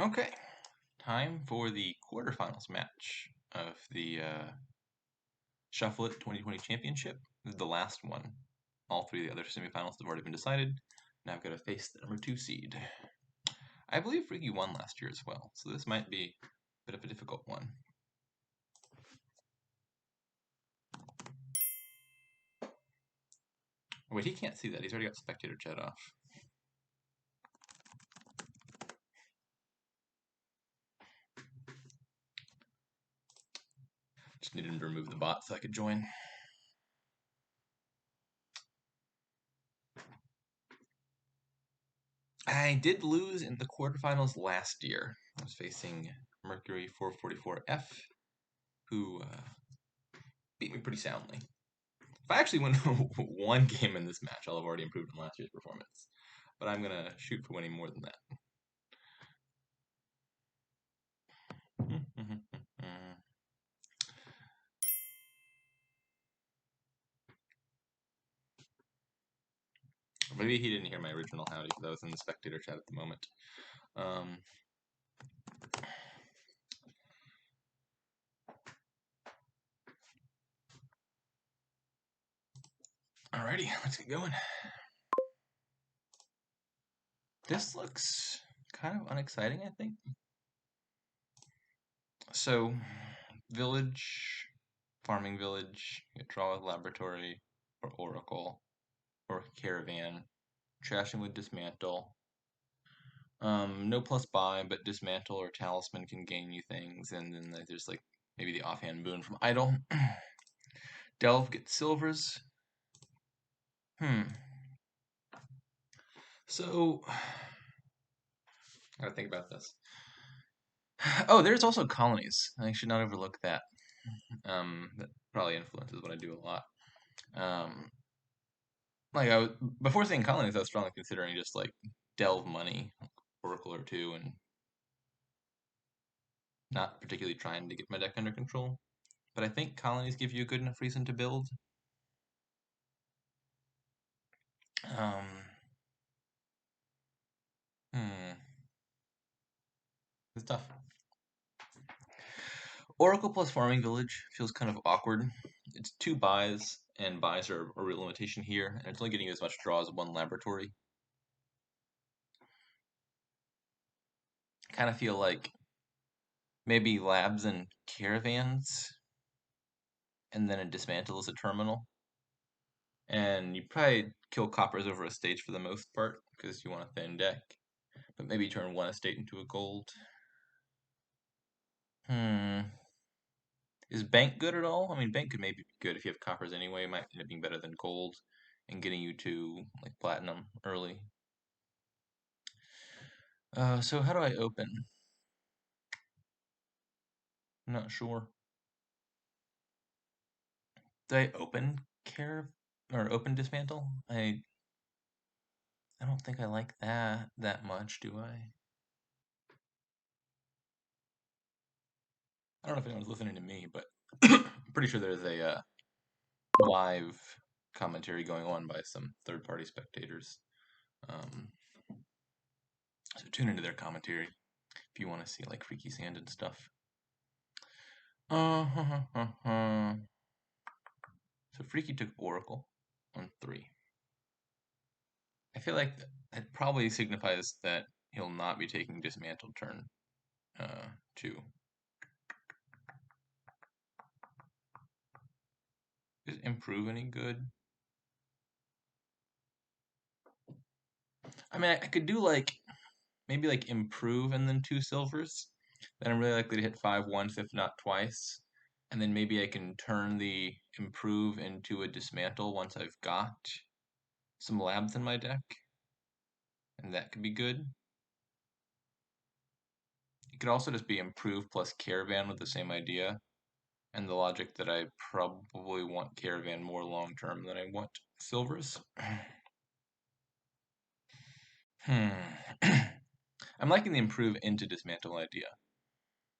Okay, time for the quarterfinals match of the Shuffle It 2020 Championship. This is the last one. All three of the other semifinals have already been decided. Now I've got to face the number 2 seed. I believe Freaky won last year as well, so this might be a bit of a difficult one. Wait, he can't see that. He's already got spectator chat off. Just needed him to remove the bot so I could join. I did lose in the quarterfinals last year. I was facing Mercury 444F, who beat me pretty soundly. If I actually win one game in this match, I'll have already improved on last year's performance. But I'm going to shoot for winning more than that. Maybe he didn't hear my original howdy because I was in the spectator chat at the moment. Alrighty, let's get going. This looks kind of unexciting, I think. So, village, farming village, you draw a laboratory, or oracle, or caravan, trashing with dismantle. No plus buy, but dismantle or talisman can gain you things, and then there's like maybe the offhand boon from idle. Delve gets silvers. So, I gotta think about this. Oh, there's also colonies. I should not overlook that. That probably influences what I do a lot. Like before saying colonies, I was strongly considering just like delve money, oracle or two, and not particularly trying to get my deck under control. But I think colonies give you a good enough reason to build. Um, it's tough. Oracle plus Farming Village feels kind of awkward. It's 2 buys, and buys are a real limitation here, and it's only getting you as much draw as 1 laboratory. I kind of feel like maybe labs and caravans, and then a dismantle as a terminal. And you probably kill coppers over a stage for the most part, because you want a thin deck. But maybe turn 1 estate into a gold. Is bank good at all? I mean, bank could maybe be good if you have coppers anyway. It might end up being better than gold and getting you to like platinum early. So how do I open? I'm not sure. Do I open care or open dismantle? I don't think I like that much, do I? I don't know if anyone's listening to me, but I'm pretty sure there's a live commentary going on by some third-party spectators. So tune into their commentary if you want to see like freaky sand and stuff. So Freaky took Oracle on 3. I feel like that probably signifies that he'll not be taking Dismantle turn 2. Is Improve any good? I mean, I could do like, maybe like Improve and then 2 silvers. Then I'm really likely to hit 5 once, if not twice. And then maybe I can turn the Improve into a Dismantle once I've got some labs in my deck. And that could be good. It could also just be Improve plus Caravan with the same idea. And the logic that I probably want Caravan more long term than I want silvers. I'm liking the Improve into Dismantle idea.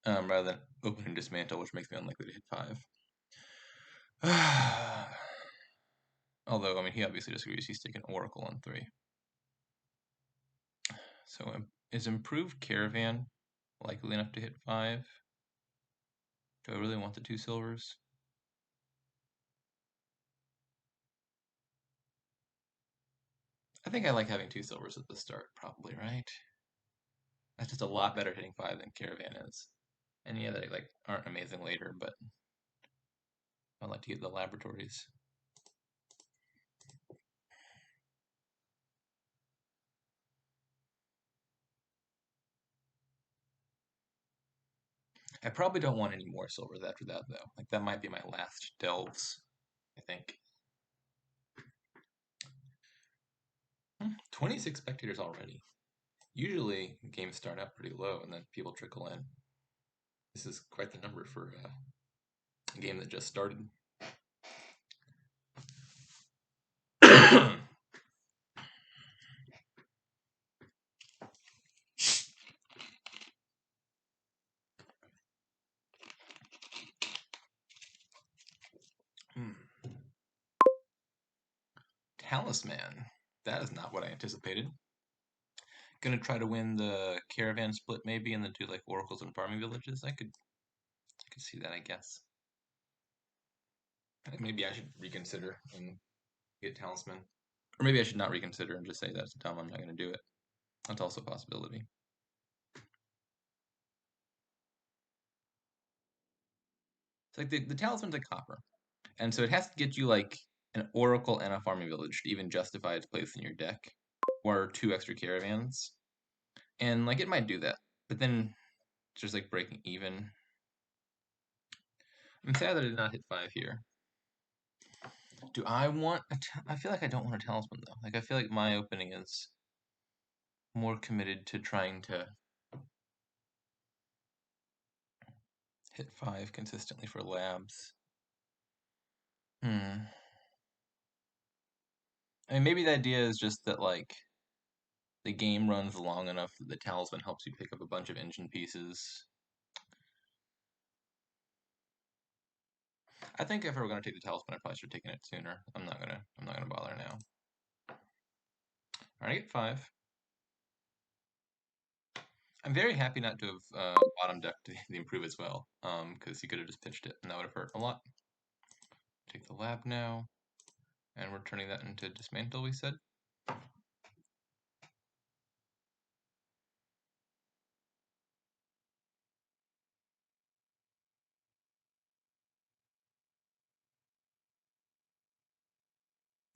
Rather than open and Dismantle, which makes me unlikely to hit 5. Although, I mean, he obviously disagrees. He's taking Oracle on 3. So, is Improved Caravan likely enough to hit 5. Do I really want the 2 silvers? I think I like having 2 silvers at the start, probably, right? That's just a lot better hitting 5 than Caravan is. And yeah, they like aren't amazing later, but I like to get the laboratories. I probably don't want any more silvers after that, though. Like, that might be my last delves, I think. 26 spectators already. Usually, games start out pretty low, and then people trickle in. This is quite the number for a game that just started. Talisman. That is not what I anticipated. Gonna try to win the caravan split maybe and then do like oracles and farming villages. I could see that, I guess. I think maybe I should reconsider and get talisman. Or maybe I should not reconsider and just say that's dumb, I'm not gonna do it. That's also a possibility. It's like the talisman's a copper. And so it has to get you like an oracle and a farming village to even justify its place in your deck. Or 2 extra caravans. And like it might do that. But then it's just like breaking even. I'm sad that I did not hit 5 here. Do I want I feel like I don't want a talisman though. Like I feel like my opening is more committed to trying to hit 5 consistently for labs. I mean, maybe the idea is just that like the game runs long enough that the talisman helps you pick up a bunch of engine pieces. I think if I were gonna take the talisman, I probably should have taken it sooner. I'm not gonna bother now. Alright, I get 5. I'm very happy not to have bottom decked the improve as well, because he could have just pitched it and that would have hurt a lot. Take the lab now, and we're turning that into dismantle, we said.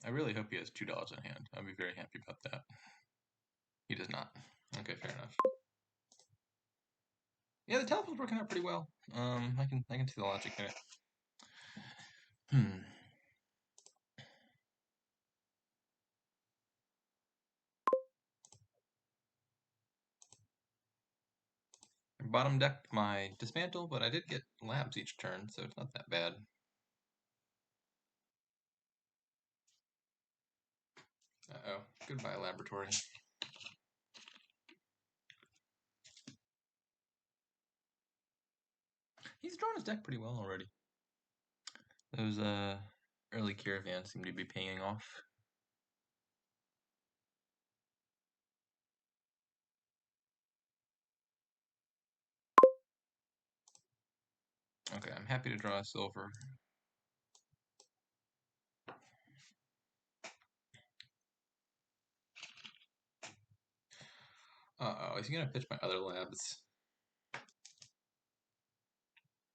I really hope he has $2 in hand. I'd be very happy about that. He does not. Okay, fair enough. Yeah, the telephone's working out pretty well. I can see the logic in it. I bottom decked my dismantle, but I did get labs each turn, so it's not that bad. Uh-oh. Goodbye, laboratory. He's drawn his deck pretty well already. Those early caravans seem to be paying off. Okay, I'm happy to draw a silver. Uh-oh, is he gonna pitch my other labs?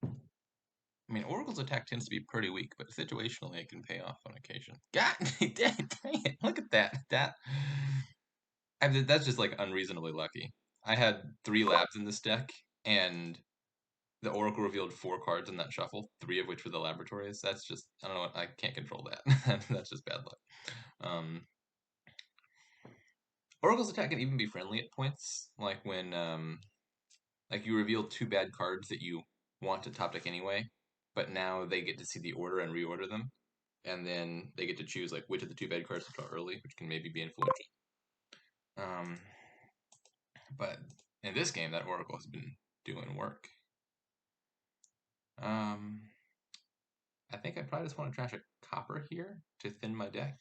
I mean, Oracle's attack tends to be pretty weak, but situationally it can pay off on occasion. God dang it, look at that. That's just like unreasonably lucky. I had 3 labs in this deck, and the Oracle revealed 4 cards in that shuffle, 3 of which were the laboratories. That's just, I don't know, I can't control that. That's just bad luck. Oracle's attack can even be friendly at points, like when like you reveal 2 bad cards that you want to top deck anyway, but now they get to see the order and reorder them, and then they get to choose like which of the 2 bad cards to draw early, which can maybe be influential. But in this game, that Oracle has been doing work. I think I probably just want to trash a copper here to thin my deck.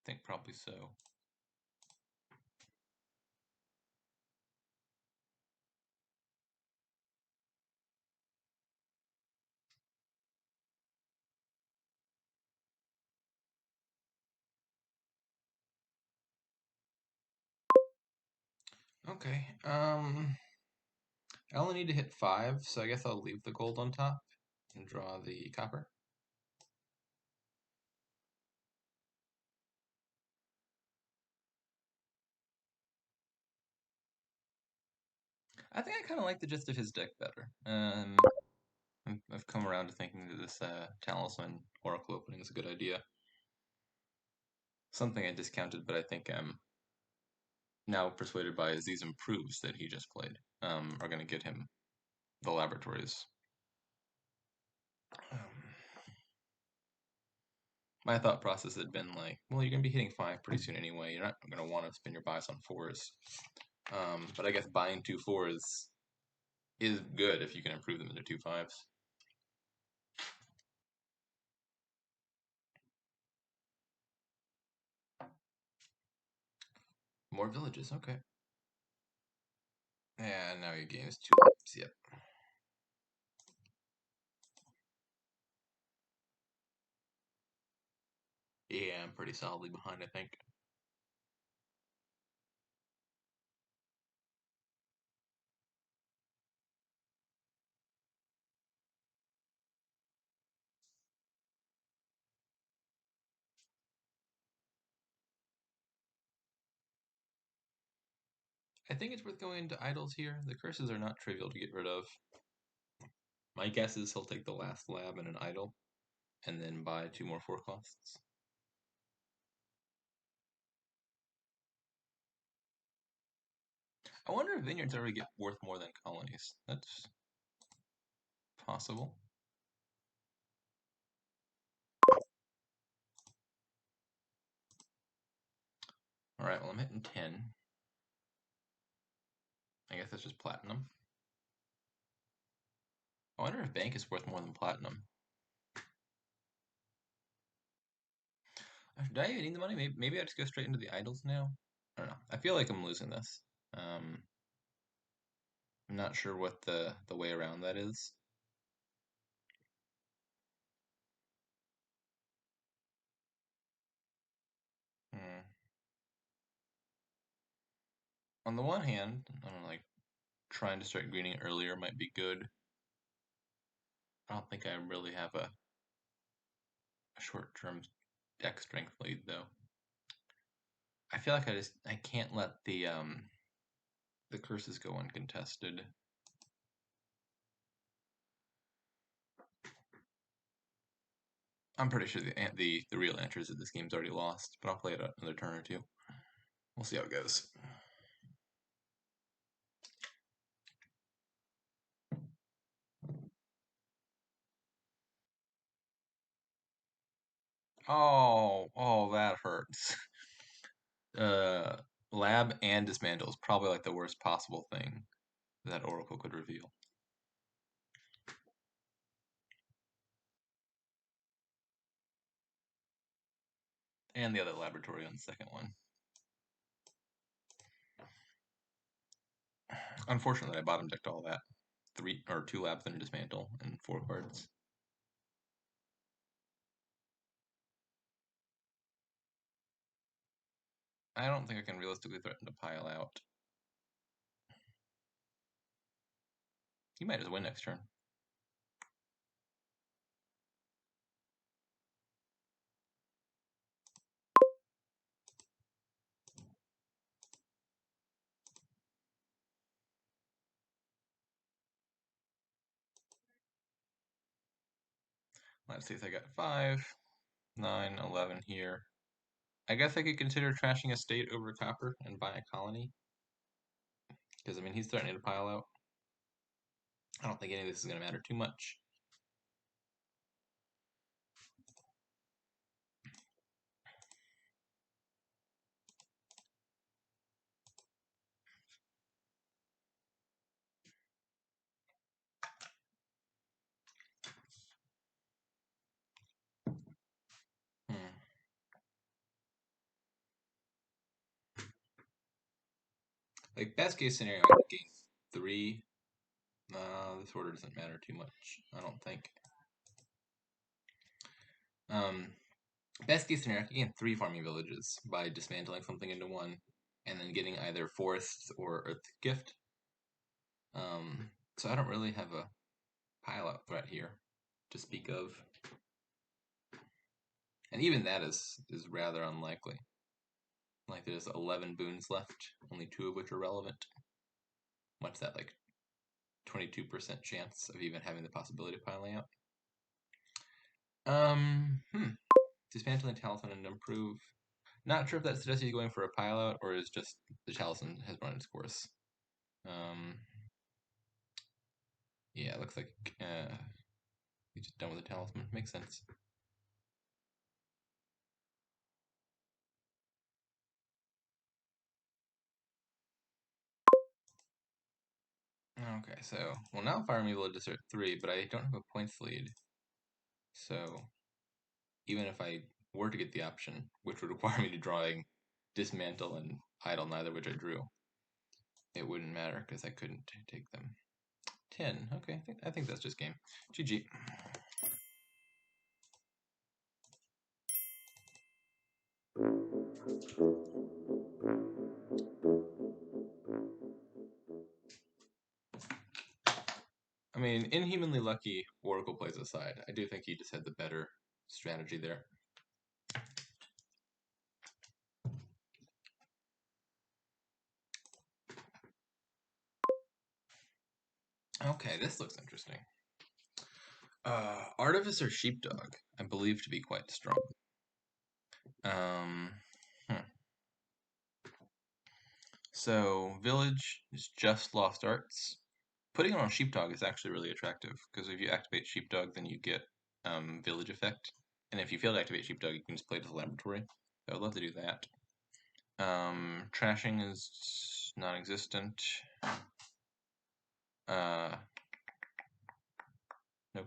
think probably so. Okay. I only need to hit 5, so I guess I'll leave the gold on top and draw the copper. I think I kind of like the gist of his deck better. I've come around to thinking that this Talisman Oracle opening is a good idea. Something I discounted, but I think I'm now persuaded by is these improves that he just played are going to get him the laboratories. Um, my thought process had been like, well, you're going to be hitting 5 pretty soon anyway. You're not going to want to spend your buys on 4s. But I guess buying 2 4s is good if you can improve them into 2 5s. More villages, okay. And now your game is 2 lives, yep. Yeah, I'm pretty solidly behind, I think. I think it's worth going into idols here. The curses are not trivial to get rid of. My guess is he'll take the last lab and an idol, and then buy 2 more 4 costs. I wonder if vineyards ever get worth more than colonies. That's possible. Alright, well I'm hitting 10. I guess that's just platinum. I wonder if bank is worth more than platinum. Do I even need the money? Maybe I just go straight into the idols now? I don't know. I feel like I'm losing this. I'm not sure what the way around that is. Hmm. On the one hand, I don't know, like trying to start greening earlier might be good. I don't think I really have a short-term deck strength lead though. I feel like I can't let the curses go uncontested. I'm pretty sure the real answer is that this game's already lost, but I'll play it another turn or two. We'll see how it goes. Oh, that hurts. Uh, Lab and Dismantle is probably like the worst possible thing that Oracle could reveal. And the other laboratory on the second one. Unfortunately, I bottom decked all that. 2 labs and a Dismantle and 4 cards. I don't think I can realistically threaten to pile out. He might just win next turn. Let's see if I got 5, 9, 11 here. I guess I could consider trashing a state over copper and buy a colony. Because, I mean, he's threatening to pile out. I don't think any of this is going to matter too much. Hmm. Like, best case scenario, I could gain 3. This order doesn't matter too much, I don't think. Best case scenario, I could gain 3 farming villages by dismantling something into 1, and then getting either forests or earth gift. So I don't really have a pile out threat here to speak of. And even that is rather unlikely. Like, there's 11 boons left, only 2 of which are relevant. What's that, like 22% chance of even having the possibility of piling out? Dismantling Talisman and improve. Not sure if that suggests he's going for a pile out or is just the Talisman has run its course. Yeah, it looks like he's just done with the Talisman. Makes sense. Okay, so, well, now Fire Evil is at 3, but I don't have a points lead. So, even if I were to get the option, which would require me to drawing Dismantle and Idle, neither of which I drew, it wouldn't matter because I couldn't take them. 10. Okay, I think that's just game. GG. I mean, inhumanly lucky Oracle plays aside, I do think he just had the better strategy there. Okay, this looks interesting. Artificer Sheepdog, I believe to be quite strong. So, Village is just Lost Arts. Putting it on Sheepdog is actually really attractive, because if you activate Sheepdog, then you get Village effect. And if you fail to activate Sheepdog, you can just play it as a laboratory. So I'd love to do that. Trashing is non-existent. No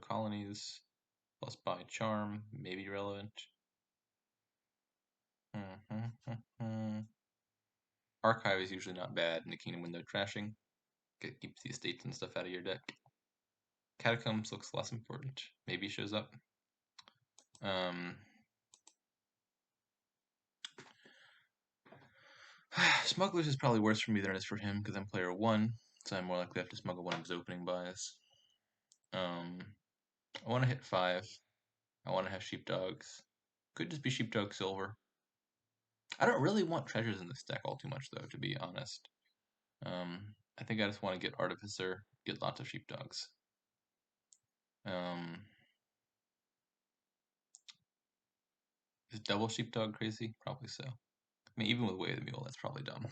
colonies. Plus by charm, maybe relevant. Archive is usually not bad in the Kingdom window trashing. It keeps the estates and stuff out of your deck. Catacombs looks less important. Maybe shows up. Smugglers is probably worse for me than it is for him because I'm player 1, so I'm more likely to have to smuggle one of his opening buys. I want to hit 5. I want to have sheepdogs. Could just be sheepdog silver. I don't really want treasures in this deck all too much, though, to be honest. I think I just want to get Artificer, get lots of sheepdogs. Is double sheepdog crazy? Probably so. I mean, even with Way of the Mule, that's probably dumb.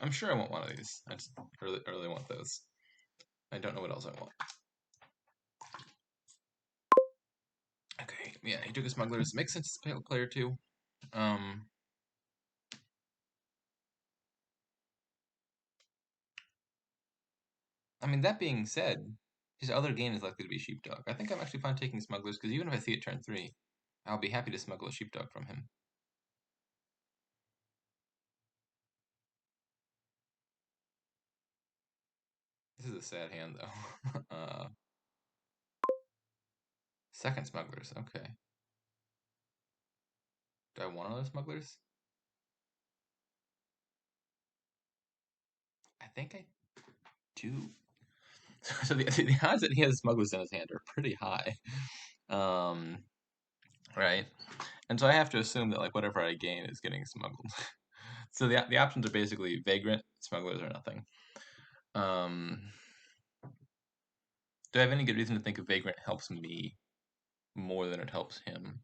I'm sure I want one of these. I just really want those. I don't know what else I want. Okay, yeah, he took a smugglers. Makes sense to play player 2. I mean, that being said, his other game is likely to be sheepdog. I think I'm actually fine taking smugglers because even if I see it turn 3, I'll be happy to smuggle a sheepdog from him. This is a sad hand, though. Second smugglers, okay. Do I want another smugglers? I think I do. So the odds that he has smugglers in his hand are pretty high. Right? And so I have to assume that like whatever I gain is getting smuggled. So the options are basically vagrant, smugglers, or nothing. Do I have any good reason to think a vagrant helps me more than it helps him?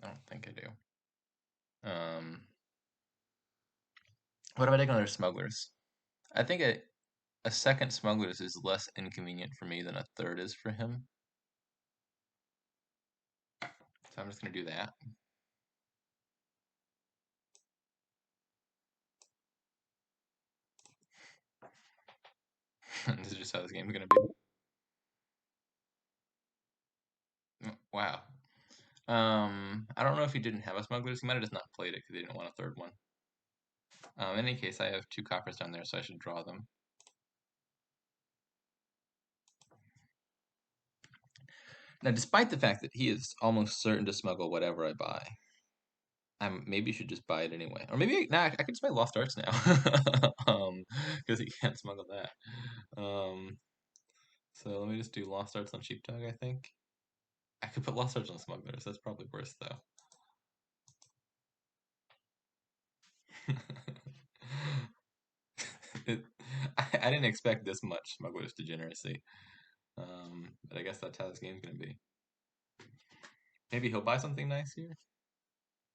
I don't think I do. What if I take another smugglers? I think a second smugglers is less inconvenient for me than a third is for him. So I'm just gonna do that. This is just how this game is gonna be. Wow. I don't know if he didn't have a smugglers. He might have just not played it because he didn't want a third one. In any case, I have 2 coppers down there, so I should draw them. Now, despite the fact that he is almost certain to smuggle whatever I buy, I maybe should just buy it anyway. Or maybe, nah, I could just buy Lost Arts now. Because he can't smuggle that. So let me just do Lost Arts on Sheepdog, I think. I could put Lost Arts on Smugglers. That's probably worse, though. it, I didn't expect this much Smuggler's Degeneracy. But I guess that's how this game's gonna be. Maybe he'll buy something nice here.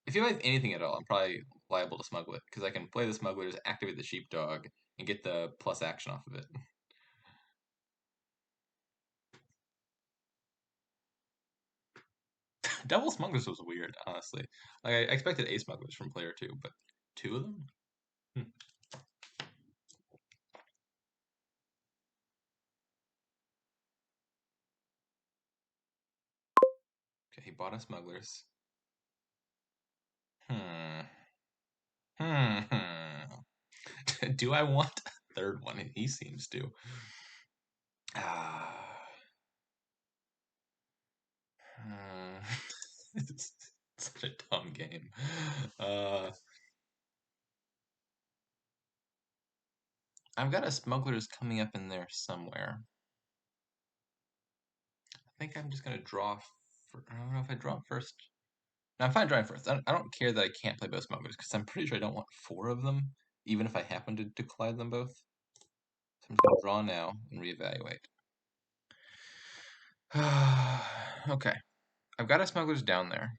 If he buys anything at all, I'm probably liable to smuggle it, because I can play the Smugglers, activate the Sheepdog, and get the plus action off of it. Double Smugglers was weird, honestly. Like, I expected a Smugglers from player 2, but 2 of them? Hmm. Okay, he bought a Smugglers. Hmm. Hmm. Do I want a third one? He seems to. Ah. It's such a dumb game. Uh, I've got a Smugglers coming up in there somewhere. I think I'm just gonna draw. I don't know if I draw first. No, I'm fine drawing first. I don't care that I can't play both Smugglers because I'm pretty sure I don't want 4 of them, even if I happen to collide them both. So I'm just gonna draw now and reevaluate. Okay, I've got a Smugglers down there.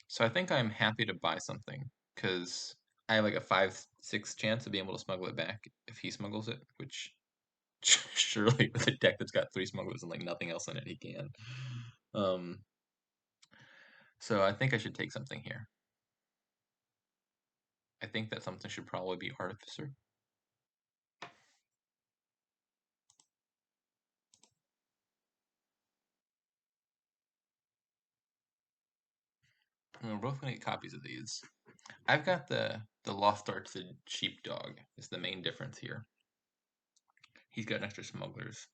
So I think I'm happy to buy something because I have like a 5-6 chance of being able to smuggle it back if he smuggles it, which surely with a deck that's got 3 smugglers and like nothing else in it, he can. Um, so I think I should take something here. I think that something should probably be Artificer. And we're both gonna get copies of these. I've got the Lost Arts and Sheepdog is the main difference here. He's got an extra smugglers.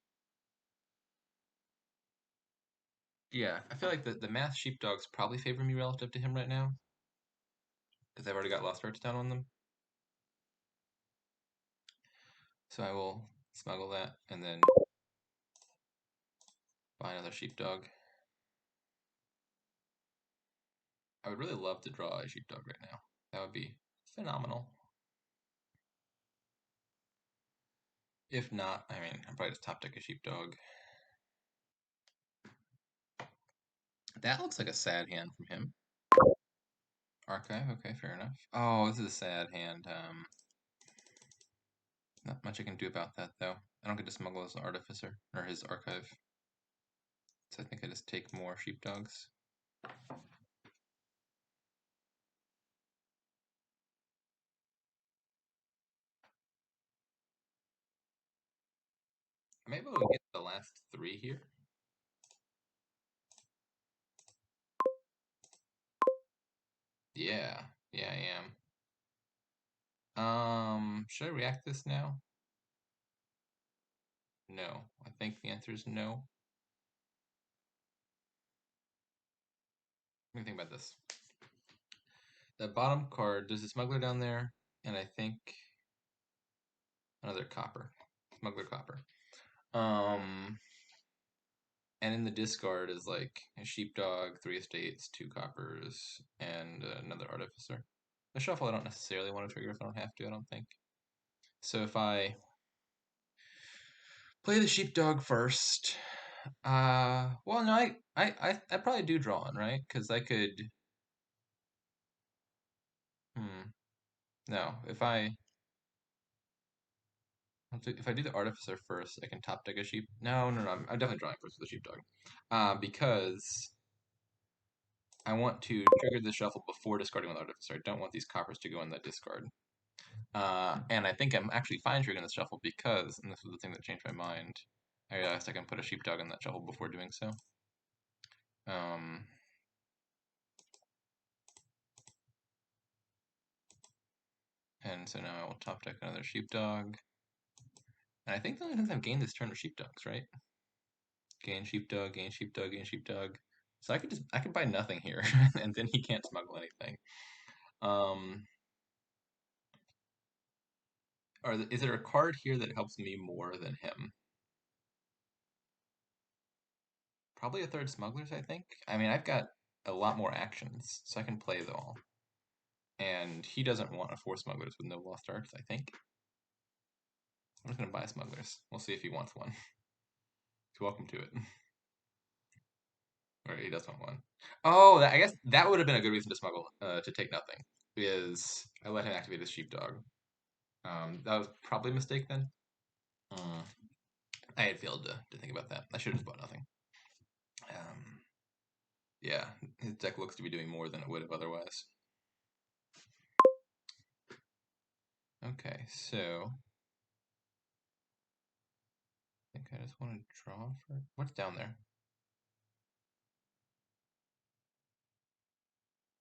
Yeah, I feel like the math sheepdogs probably favor me relative to him right now because I've already got Lost Arts down on them. So I will smuggle that and then buy another sheepdog. I would really love to draw a sheepdog right now. That would be phenomenal. If not, I mean, I'll probably just top deck a sheepdog. That looks like a sad hand from him. Archive, okay, fair enough. Oh, this is a sad hand. Not much I can do about that, though. I don't get to smuggle his artificer, or his archive. So I think I just take more sheepdogs. I'm able to get the last 3 here. Yeah, yeah, I am. Should I react this now? No. I think the answer is no. What do you think about this? The bottom card, there's a smuggler down there, and I think another copper. Smuggler copper. And in the discard is like a sheepdog, 3 estates, 2 coppers, and another artificer. A shuffle I don't necessarily want to trigger if I don't have to, I don't think. So if I play the sheepdog first, well, no, I probably do draw on, right? Because I could, no, if I do the artificer first, I can top deck a sheep. No, no, no, I'm definitely drawing first with the sheepdog, because I want to trigger the shuffle before discarding with artificer. I don't want these coppers to go in the discard. And I think I'm actually fine triggering the shuffle because, and this was the thing that changed my mind, I realized I can put a sheepdog in that shuffle before doing so. And so now I will top deck another sheepdog. And I think the only things I've gained this turn are sheepdogs, right? Gain sheepdog, gain sheepdog, gain sheepdog. So I could buy nothing here, and then he can't smuggle anything. Is there a card here that helps me more than him? Probably a third smugglers, I think. I mean, I've got a lot more actions, so I can play them all. And he doesn't want a 4 smugglers with no lost arts, I think. I'm just gonna buy smugglers. We'll see if he wants one. He's welcome to it. Or he does want one. Oh, I guess that would have been a good reason to smuggle, to take nothing. Is I let him activate his sheepdog. That was probably a mistake then. I had failed to think about that. I should have just bought nothing. Yeah, his deck looks to be doing more than it would have otherwise. Okay, so I think I just want to draw for what's down there.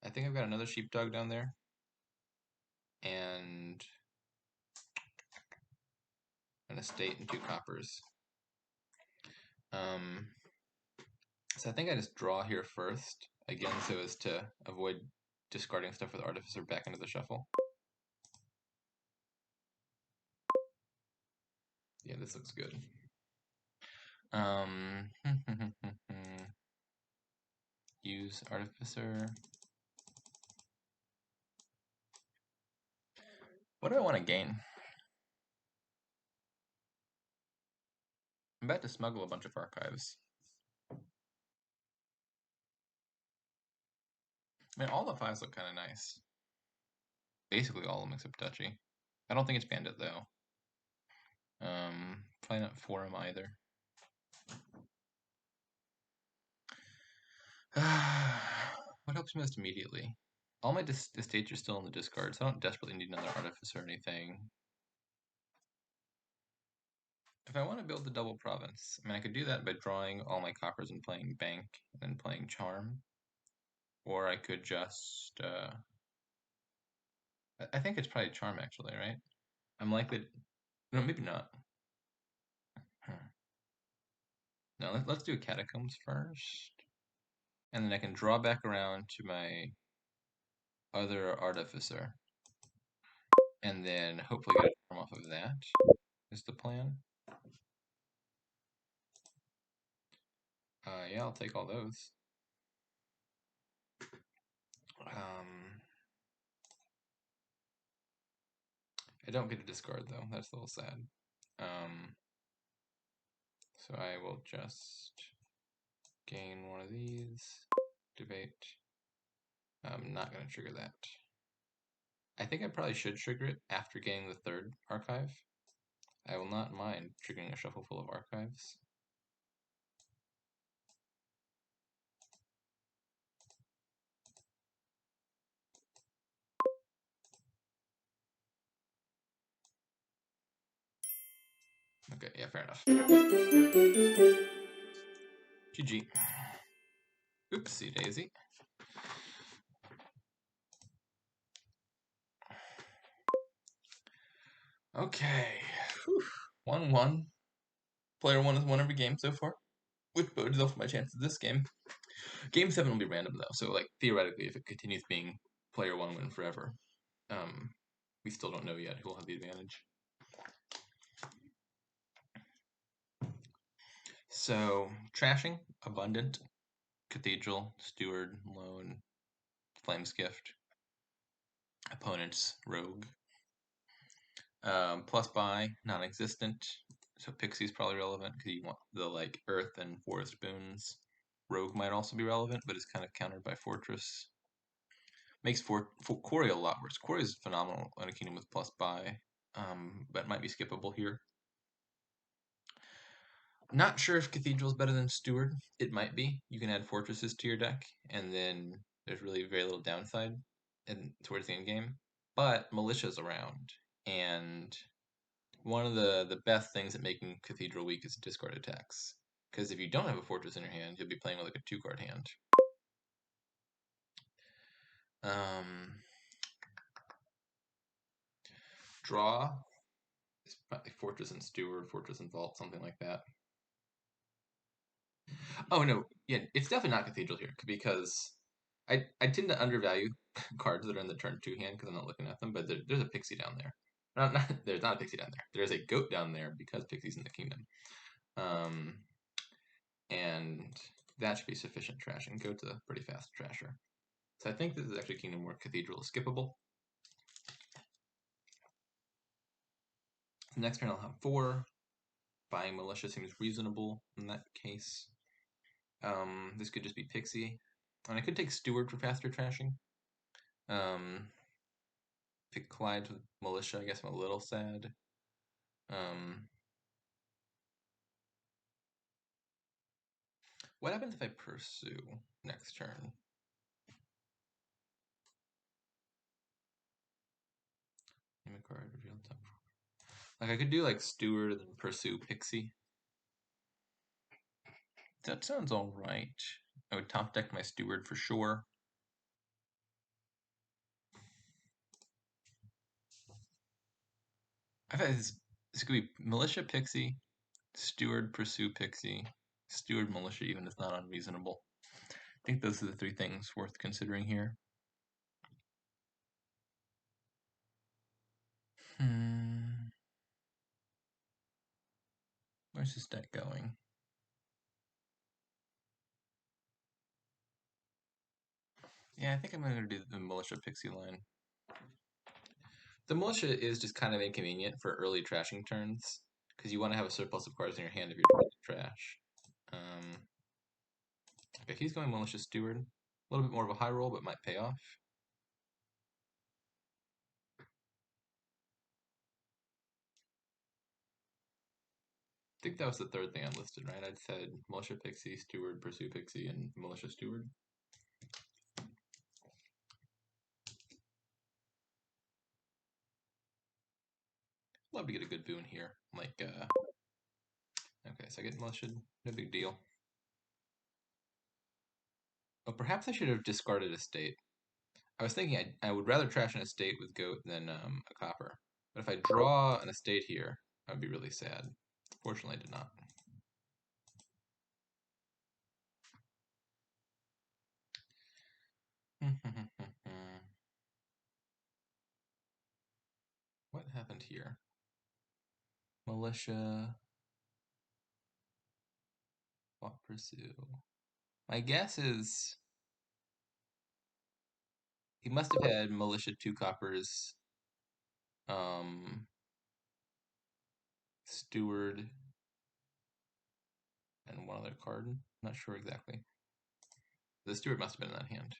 I think I've got another sheepdog down there, and an estate and 2 coppers. So I think I just draw here first, again, so as to avoid discarding stuff with Artificer back into the shuffle. Yeah, this looks good. Use Artificer. What do I want to gain? I'm about to smuggle a bunch of archives. I mean, all the 5s look kind of nice. Basically all of them except Duchy. I don't think it's Bandit, though. Probably not Forum either. What helps most immediately? All my estates are still in the discard, so I don't desperately need another Artificer or anything. If I want to build the double province, I mean, I could do that by drawing all my coppers and playing Bank, and then playing Charm. Or I could just, I think it's probably Charm, actually, right? I'm likely, no, maybe not. No, let's do a Catacombs first. And then I can draw back around to my other Artificer. And then hopefully get a Charm off of that, is the plan. Yeah, I'll take all those. I don't get a discard, though. That's a little sad. So I will just gain one of these. Debate. I'm not going to trigger that. I think I probably should trigger it after getting the 3rd archive. I will not mind triggering a shuffle full of archives. Okay, yeah, fair enough. GG. Oopsie daisy. Okay. 1-1. Player 1 has won every game so far, which bodes well for my chances this game. Game 7 will be random, though, so, like, theoretically, if it continues being player 1 win forever, we still don't know yet who will have the advantage. So, trashing, abundant, cathedral, steward, lone, flames gift, opponents, rogue. Plus buy, non-existent. So Pixie's probably relevant because you want the like earth and forest boons. Rogue might also be relevant, but is kind of countered by Fortress. Makes Quarry a lot worse. Quarry is phenomenal in a kingdom with plus buy, but might be skippable here. Not sure if Cathedral's better than Steward. It might be. You can add Fortresses to your deck, and then there's really very little downside towards the end game. But Militia's around, and one of the best things at making Cathedral weak is discard attacks. Because if you don't have a Fortress in your hand, you'll be playing with like a 2-card hand. draw is probably Fortress and Steward, Fortress and Vault, something like that. Oh no, yeah, it's definitely not Cathedral here because I tend to undervalue cards that are in the turn 2 hand because I'm not looking at them, but there's a Pixie down there. There's not a Pixie down there. There's a Goat down there because Pixie's in the Kingdom. And that should be sufficient trashing. Goat's a pretty fast trasher. So I think this is actually Kingdom where Cathedral is skippable. Next turn I'll have 4. Buying Militia seems reasonable in that case. This could just be Pixie. And I could take Steward for faster trashing. Pick Clyde with Militia, I guess I'm a little sad. What happens if I pursue next turn? Name a card, reveal top. Like I could do like Steward and then pursue Pixie. That sounds alright. I would top deck my Steward for sure. I thought this could be Militia Pixie, Steward Pursue Pixie, Steward Militia even is not unreasonable. I think those are the 3 things worth considering here. Where's this deck going? Yeah, I think I'm going to do the Militia Pixie line. The Militia is just kind of inconvenient for early trashing turns, because you want to have a surplus of cards in your hand if you're trying to trash. Okay, he's going Militia Steward. A little bit more of a high roll, but might pay off. I think that was the 3rd thing I listed, right? I'd said Militia Pixie, Steward, Pursue Pixie, and Militia Steward. Love to get a good boon here. Like, okay, so I get Militia, no big deal. Oh, perhaps I should have discarded Estate. I was thinking I would rather trash an Estate with Goat than a Copper. But if I draw an Estate here, I'd be really sad. Fortunately, I did not. What happened here? Militia. What pursue? My guess is he must have had Militia 2 coppers, Steward, and one other card. Not sure exactly. The Steward must have been in that hand.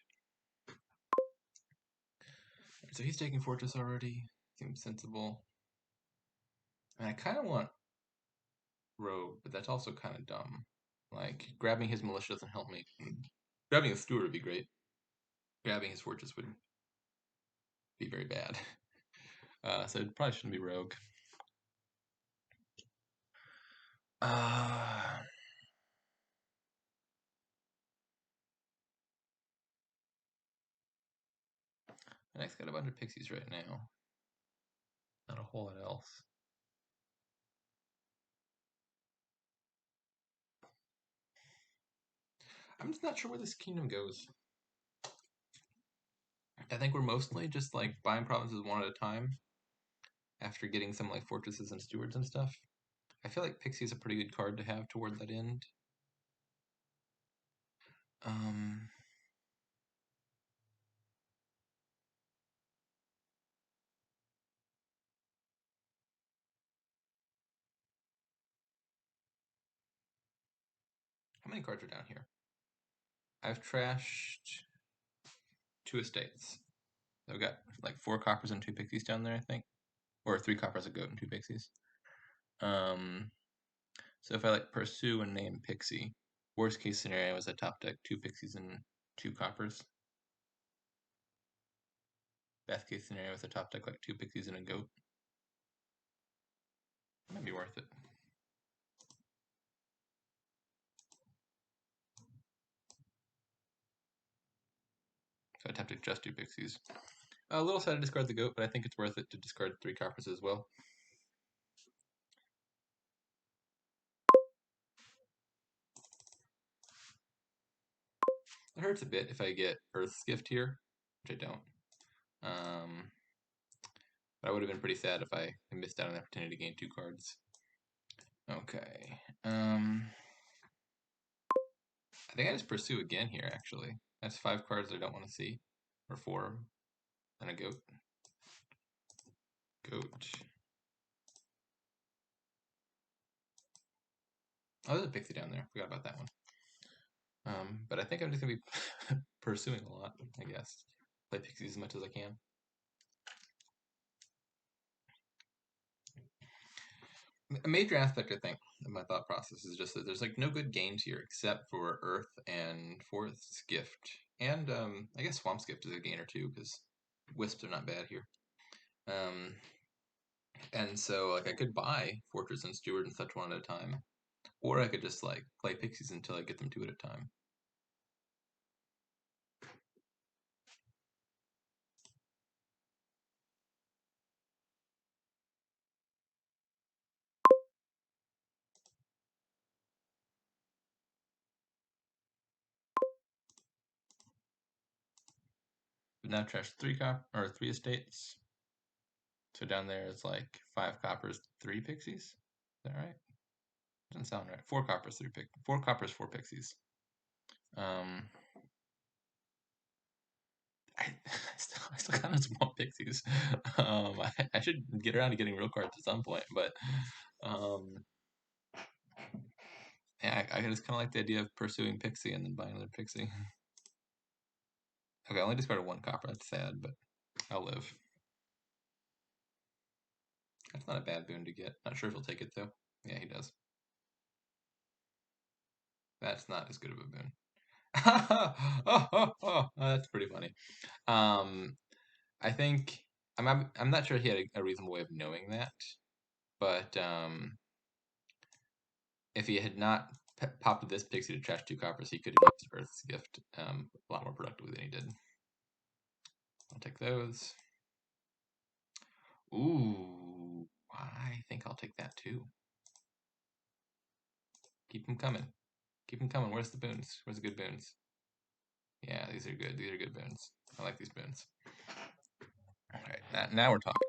So he's taking Fortress already. Seems sensible. And I kind of want Rogue, but that's also kind of dumb. Like, grabbing his Militia doesn't help me. Grabbing his Steward would be great. Grabbing his Fortress would be very bad. So it probably shouldn't be Rogue. I next got a bunch of Pixies right now. Not a whole lot else. I'm just not sure where this kingdom goes. I think we're mostly just like buying provinces one at a time after getting some like fortresses and stewards and stuff. I feel like Pixie is a pretty good card to have toward that end. How many cards are down here? I've trashed 2 estates. I've got like 4 coppers and 2 pixies down there, I think. Or 3 coppers, a goat, and 2 pixies. So if I like pursue and name Pixie, worst case scenario is I top deck 2 pixies and 2 coppers. Best case scenario is I top deck like 2 pixies and a goat. Might be worth it. So I top deck just 2 pixies. A little sad to discard the goat, but I think it's worth it to discard 3 coppers as well. It hurts a bit if I get Earth's Gift here, which I don't. But I would have been pretty sad if I missed out on the opportunity to gain 2 cards. Okay. I think I just pursue again here, actually. That's 5 cards I don't want to see. Or 4. And a goat. Goat. Oh, there's a pixie down there. Forgot about that one. But I think I'm just going to be pursuing a lot, I guess. Play pixies as much as I can. A major aspect, I think, of my thought process is just that there's like no good games here except for Earth and Forest's Gift. And I guess Swamp's Gift is a gainer too, because Wisps are not bad here. And so like I could buy Fortress and Steward and such one at a time. Or I could just like play pixies until I get them 2 at a time. But now trash 3 estates. So down there it's like 5 coppers, 3 pixies. Is that right? Doesn't sound right. 4 coppers, 4 coppers, 4 pixies. I still kind of just want pixies. I should get around to getting real cards at some point, but yeah, I just kind of like the idea of pursuing pixie and then buying another pixie. Okay, I only discarded 1 copper. That's sad, but I'll live. That's not a bad boon to get. Not sure if he'll take it though. Yeah, he does. That's not as good of a boon. That's pretty funny. I think I'm not sure he had a reasonable way of knowing that, but if he had not popped this pixie to trash 2 coppers, he could have used Earth's Gift a lot more productively than he did. I'll take those. Ooh, I think I'll take that too. Keep them coming. Keep them coming. Where's the boons? Where's the good boons? Yeah, these are good. These are good boons. I like these boons. All right, now we're talking.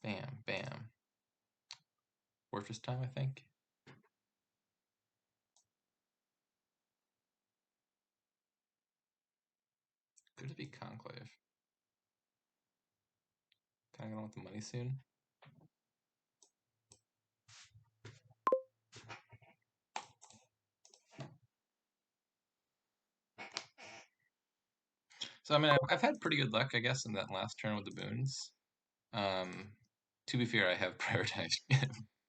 Bam, bam. Fortress time, I think. Could it be Conclave? Kind of gonna want the money soon. So I mean, I've had pretty good luck, I guess, in that last turn with the boons. To be fair, I have prioritized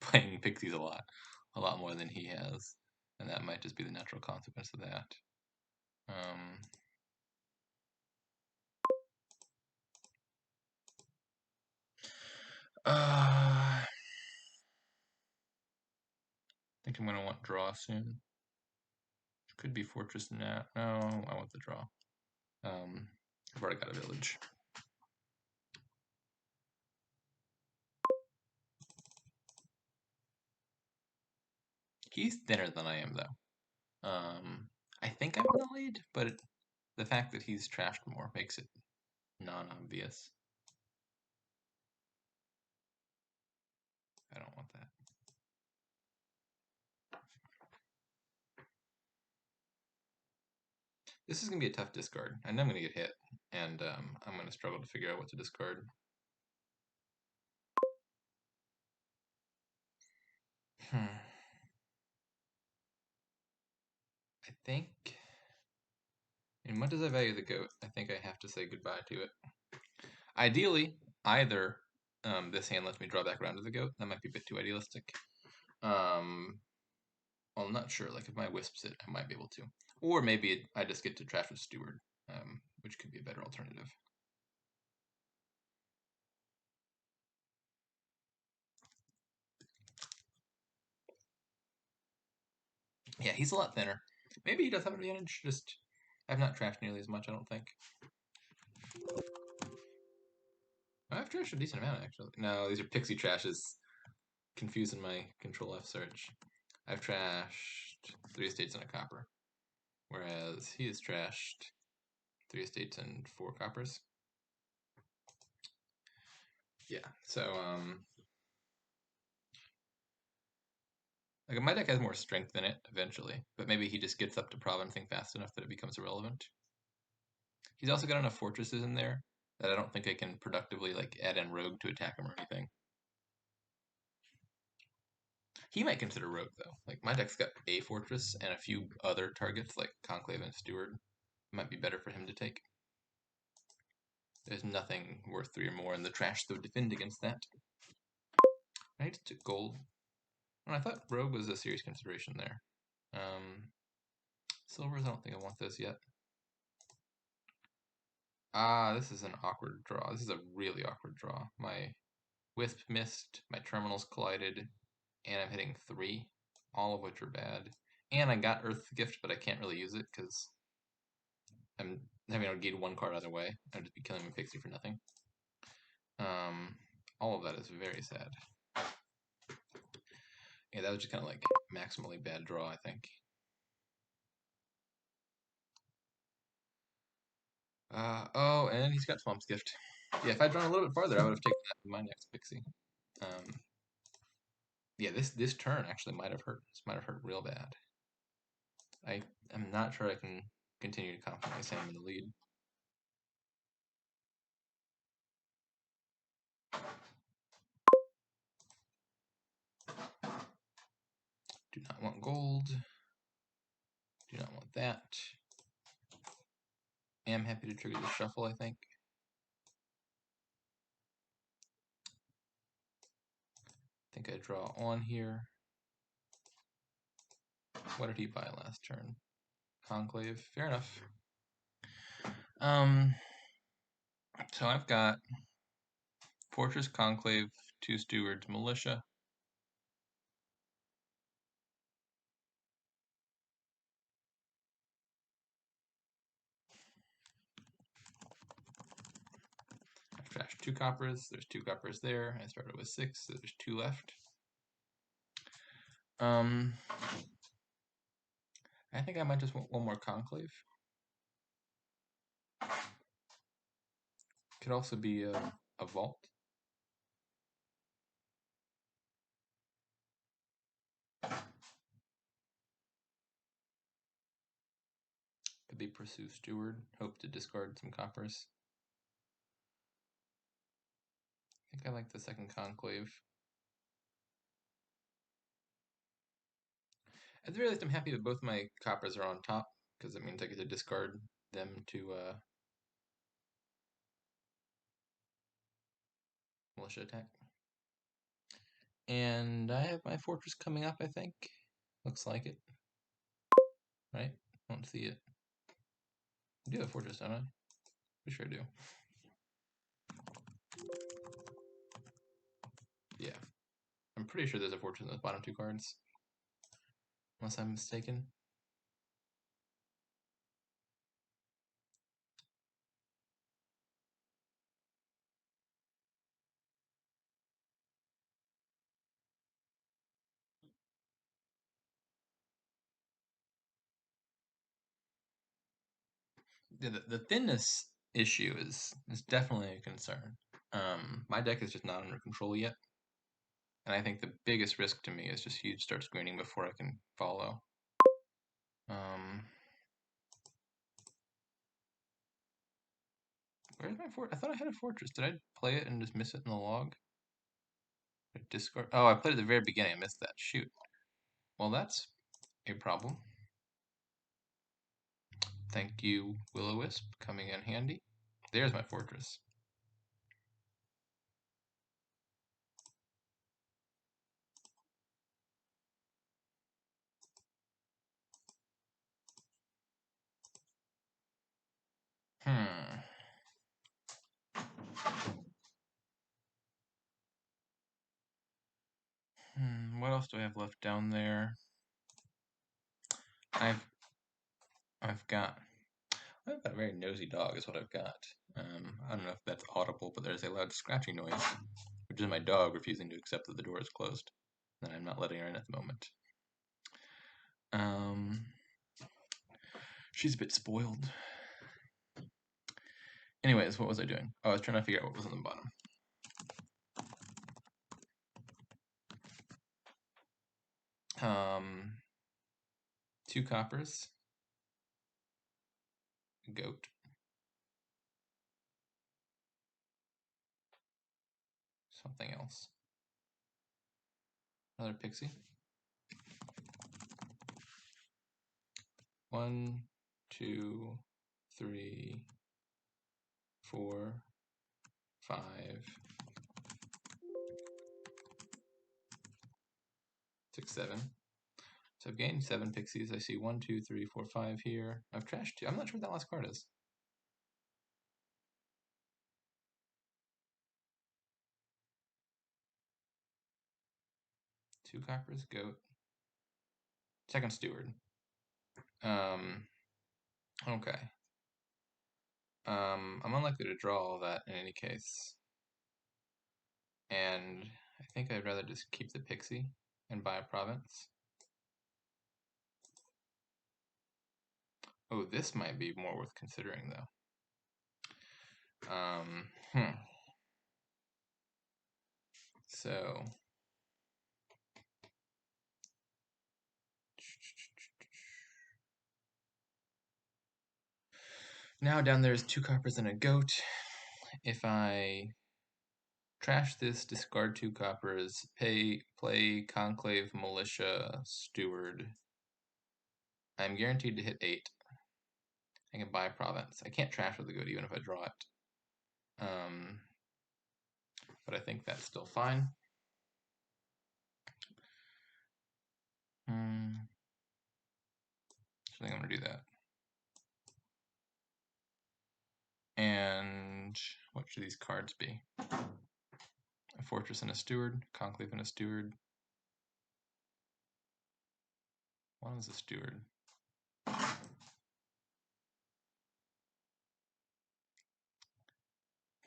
playing pixies a lot more than he has, and that might just be the natural consequence of that. I think I'm gonna want draw soon. Could be fortress now. No, I want the draw. I've already got a village. He's thinner than I am, though. I think I'm in the lead, but the fact that he's trashed more makes it non-obvious. I don't want that. This is going to be a tough discard. I know I'm going to get hit, and I'm going to struggle to figure out what to discard. I think, as much as I value the goat, I think I have to say goodbye to it. Ideally, either this hand lets me draw back around to the goat. That might be a bit too idealistic. Well, I'm not sure. Like, if my wisps it, I might be able to. Or maybe I just get to trash with Steward, which could be a better alternative. Yeah, he's a lot thinner. Maybe he does have an advantage. Just, I've not trashed nearly as much, I don't think. I've trashed a decent amount, actually. No, these are pixie trashes. Confusing my Control F search. I've trashed 3 estates and a copper, whereas he has trashed 3 estates and 4 coppers. Yeah, so like my deck has more strength in it eventually, but maybe he just gets up to provincing fast enough that it becomes irrelevant. He's also got enough fortresses in there that I don't think I can productively like add in rogue to attack him or anything. He might consider rogue though. Like my deck's got a fortress and a few other targets like conclave and steward. It might be better for him to take. There's nothing worth 3 or more in the trash that would defend against that. I need to gold. Oh, I thought rogue was a serious consideration there. Silvers, I don't think I want those yet. Ah, this is an awkward draw. This is a really awkward draw. My wisp missed, my terminals collided, and I'm hitting 3, all of which are bad. And I got Earth Gift, but I can't really use it because I'm having to gain 1 card either way. I'd just be killing my pixie for nothing. All of that is very sad. Yeah, that was just kind of like maximally bad draw, I think. Oh, and he's got Swamp's Gift. Yeah, if I'd drawn a little bit farther, I would have taken that in my next pixie. Yeah, this turn actually might have hurt. This might have hurt real bad. I am not sure I can continue to confidently say I'm in the lead. Do not want gold. Do not want that. Am happy to trigger the shuffle, I think. I think I draw on here. What did he buy last turn? Conclave. Fair enough. So I've got Fortress, Conclave, 2 Stewards, Militia. I've trashed 2 coppers. There's 2 coppers there. I started with 6, so there's 2 left. I think I might just want 1 more Conclave. Could also be a Vault. Could be Pursue Steward. Hope to discard some coppers. I think I like the second Conclave. At the very least, I'm happy that both my coppers are on top, because it means I get to discard them to militia attack. And I have my fortress coming up, I think. Looks like it. Right? I don't see it. I do have a fortress, don't I? Pretty sure I do. Yeah. I'm pretty sure there's a fortress in those bottom 2 cards. Unless I'm mistaken. Yeah, the thinness issue is definitely a concern. My deck is just not under control yet. And I think the biggest risk to me is just he starts greening before I can follow. Where's my fort? I thought I had a fortress. Did I play it and just miss it in the log? Discard. Oh, I played at the very beginning. I missed that. Shoot. Well, that's a problem. Thank you, Will-O-Wisp, coming in handy. There's my fortress. What else do I have left down there? I've got. I've got a very nosy dog is what I've got. I don't know if that's audible, but there's a loud scratching noise, which is my dog refusing to accept that the door is closed, and I'm not letting her in at the moment. She's a bit spoiled. Anyways, what was I doing? Oh, I was trying to figure out what was on the bottom. 2 coppers, a goat, something else, another pixie. 1, 2, 3, 4, 5. Six, 7. So I've gained 7 pixies. I see 1, 2, 3, 4, 5 here. I've trashed 2. I'm not sure what that last card is. Two coppers, goat. Second steward. Okay. I'm unlikely to draw all that in any case. And I think I'd rather just keep the pixie and buy a province. Oh, this might be more worth considering, though. So now down there's 2 coppers and a goat. If I trash this, discard 2 coppers, play Conclave, Militia, Steward, I'm guaranteed to hit 8. I can buy a province. I can't trash with the goat even if I draw it. But I think that's still fine. So I think I'm going to do that. And what should these cards be? A fortress and a steward, conclave and a steward. One is a steward.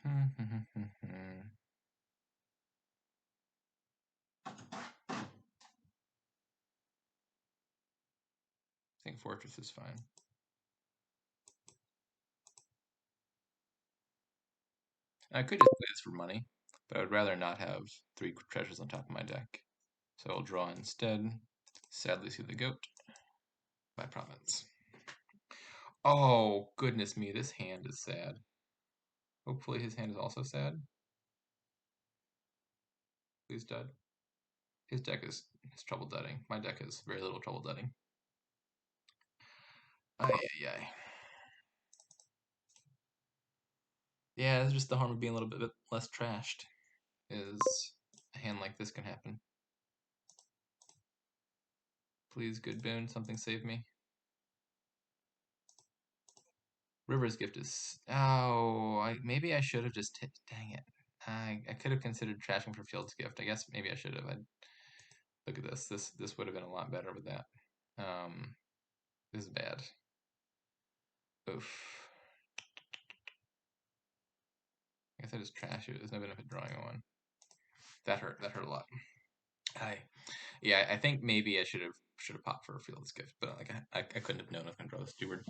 I think fortress is fine. I could just play this for money, but I would rather not have 3 treasures on top of my deck. So I'll draw instead. Sadly see the goat. By province. Oh, goodness me, this hand is sad. Hopefully his hand is also sad. Please dud. His deck is trouble dudding. My deck has very little trouble dudding. Ay, ay, ay. Yeah, it's just the harm of being a little bit less trashed, is a hand like this can happen. Please, good boon, something save me. River's Gift is... Oh, maybe I should have just hit... Dang it. I could have considered trashing for Field's Gift. I guess maybe I should have. Look at this. This would have been a lot better with that. This is bad. Oof. I guess I just trash it. There's no benefit drawing one. That hurt. That hurt a lot. Yeah, I think maybe I should have popped for a Field's Gift, but like I couldn't have known I was gonna draw the Steward.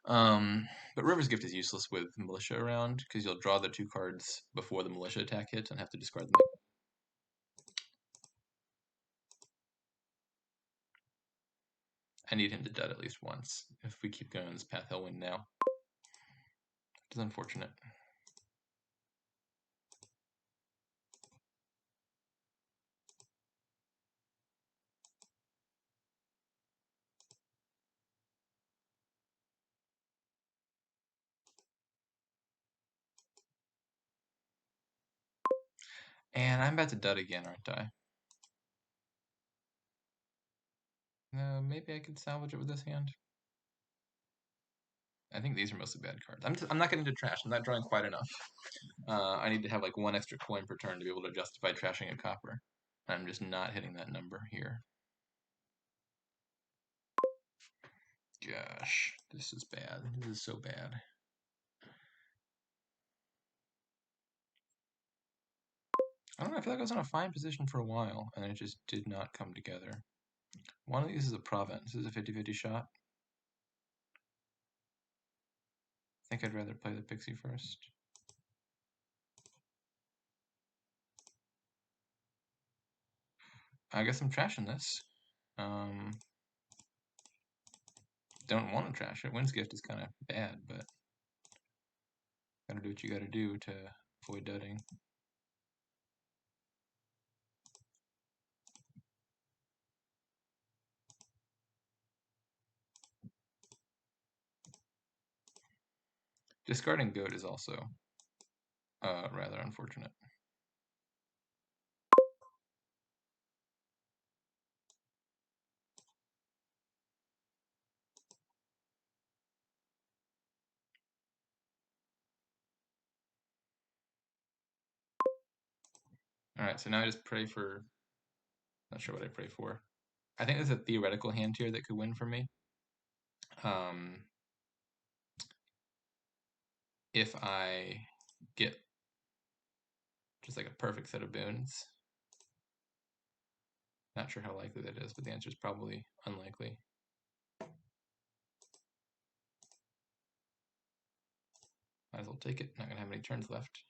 But River's Gift is useless with Militia around because you'll draw the 2 cards before the Militia attack hits and have to discard them. I need him to dud at least once. If we keep going on this path, he'll win now. It is unfortunate. And I'm about to dud again, aren't I? No, maybe I could salvage it with this hand. I think these are mostly bad cards. I'm not getting to trash. I'm not drawing quite enough. I need to have like 1 extra coin per turn to be able to justify trashing a copper. I'm just not hitting that number here. Gosh, this is bad. This is so bad. I don't know, I feel like I was in a fine position for a while, and it just did not come together. One of these is a province. This is a 50-50 shot. I think I'd rather play the pixie first. I guess I'm trashing this. Don't want to trash it. Wind's Gift is kind of bad, but gotta do what you gotta do to avoid dudding. Discarding Goat is also rather unfortunate. Alright, so now I just pray for... Not sure what I pray for. I think there's a theoretical hand here that could win for me. If I get just like a perfect set of boons. Not sure how likely that is, but the answer is probably unlikely. Might as well take it. Not gonna have any turns left.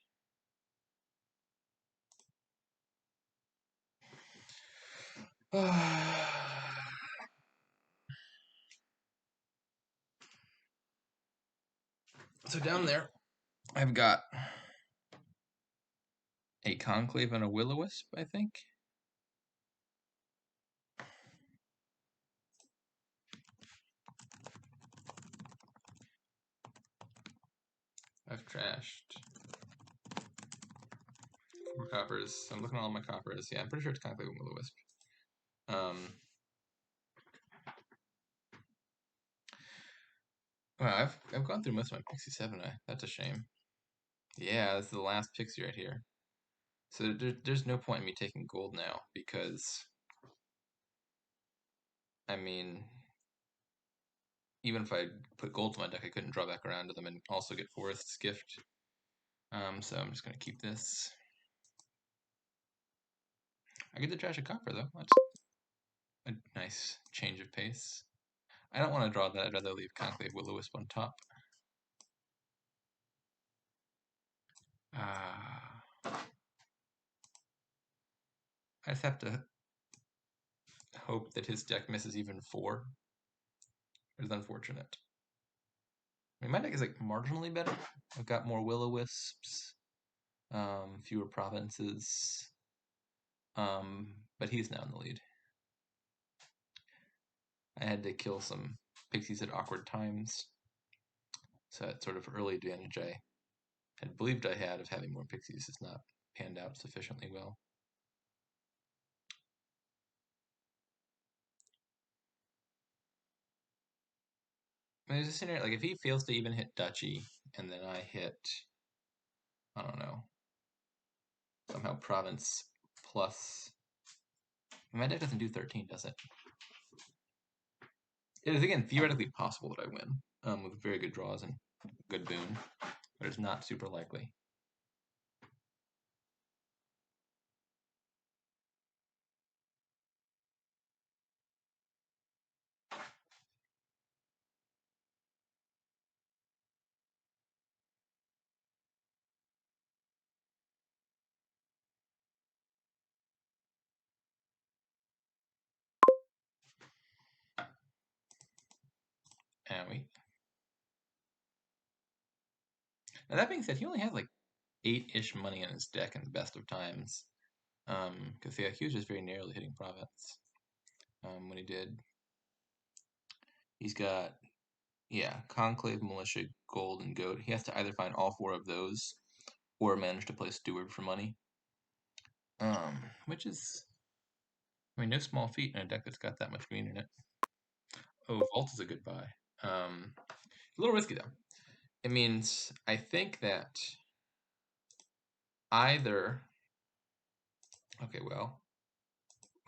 So down there, I've got a Conclave and a Will-O-Wisp, I think. I've trashed 4 coppers. I'm looking at all my coppers. Yeah, I'm pretty sure it's Conclave and Will-O-Wisp. Wow, I've gone through most of my Pixie 7. That's a shame. Yeah, this is the last Pixie right here. So there's no point in me taking gold now, because, I mean, even if I put gold in my deck, I couldn't draw back around to them and also get Forest's Gift. So I'm just going to keep this. I get to trash a copper, though. That's a nice change of pace. I don't want to draw that. I'd rather leave Conclave Will-O-Wisp on top. I just have to hope that his deck misses even 4. It's unfortunate. I mean, my deck is like marginally better. I've got more Will-O-Wisps, fewer provinces, but he's now in the lead. I had to kill some pixies at awkward times, so that sort of early advantage I had believed I had of having more pixies has not panned out sufficiently well. I mean, there's a scenario, like if he fails to even hit Duchy, and then I hit, I don't know, somehow Province plus... My deck doesn't do 13, does it? It is, again, theoretically possible that I win, with very good draws and good boon, but it's not super likely. Owie. Now that being said, he only has like 8-ish money in his deck in the best of times. Because yeah, he was just very narrowly hitting Province when he did. He's got, yeah, Conclave, Militia, Gold, and Goat. He has to either find all 4 of those or manage to play Steward for money. Which is, I mean, no small feat in a deck that's got that much green in it. Oh, Vault is a good buy. A little risky though. It means I think that either... Okay, well.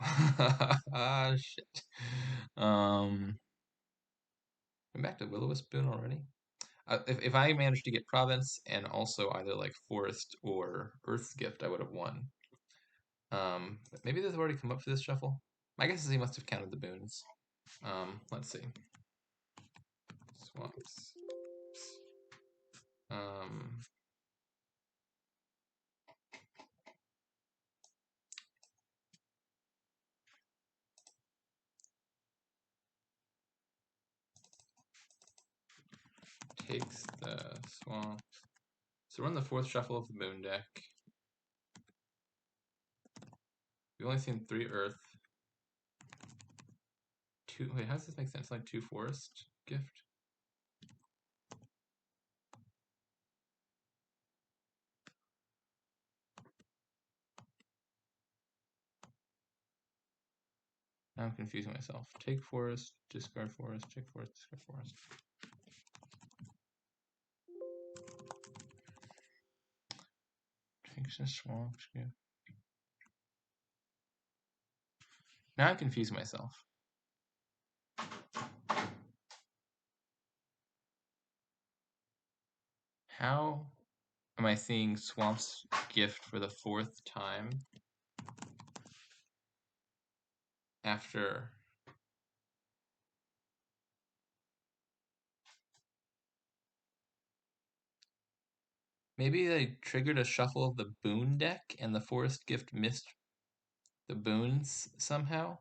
Ah, shit. I'm back to Will-O-Wisp Boon already. If I managed to get Province and also either like Forest or Earth's Gift, I would have won. But maybe they've already come up for this shuffle. My guess is he must have counted the boons. Let's see. Swamps. Um, takes the swamp. So we're on the fourth shuffle of the moon deck. We've only seen 3 Earth. 2. Wait, how does this make sense? Like 2 Forest Gift? Now I'm confusing myself. Take Forest, discard Forest, take Forest, discard Forest. Takes the swamp. Yeah. Now I'm confusing myself. How am I seeing Swamp's Gift for the 4th time after maybe they triggered a shuffle of the boon deck and the Forest Gift missed the boons somehow?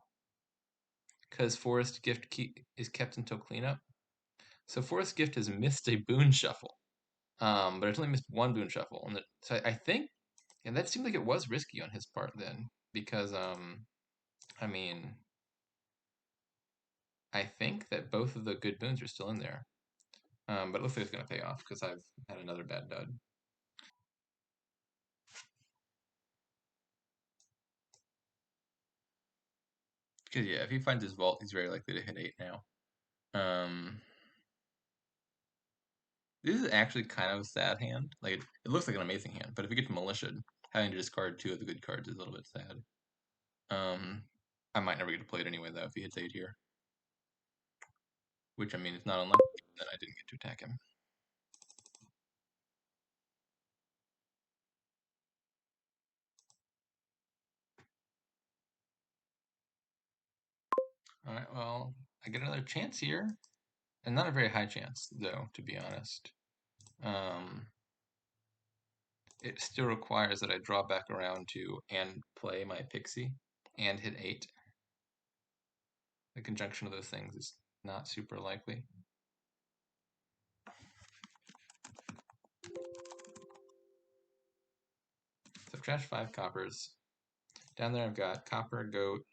Because Forest Gift is kept until cleanup. So Forest Gift has missed a boon shuffle. But it's only missed 1 boon shuffle. And so I think, and that seemed like it was risky on his part then, because I mean, I think that both of the good boons are still in there. But it looks like it's gonna pay off because I've had another bad dud. Because yeah, if he finds his vault, he's very likely to hit 8 now. This is actually kind of a sad hand. Like it looks like an amazing hand, but if you get to Militia, having to discard 2 of the good cards is a little bit sad. I might never get to play it anyway though if he hits 8 here. Which I mean it's not unlikely that I didn't get to attack him. Alright, well, I get another chance here. And not a very high chance, though, to be honest. It still requires that I draw back around to and play my Pixie and hit 8. The conjunction of those things is not super likely. So I've trashed 5 coppers. Down there I've got Copper, Goat,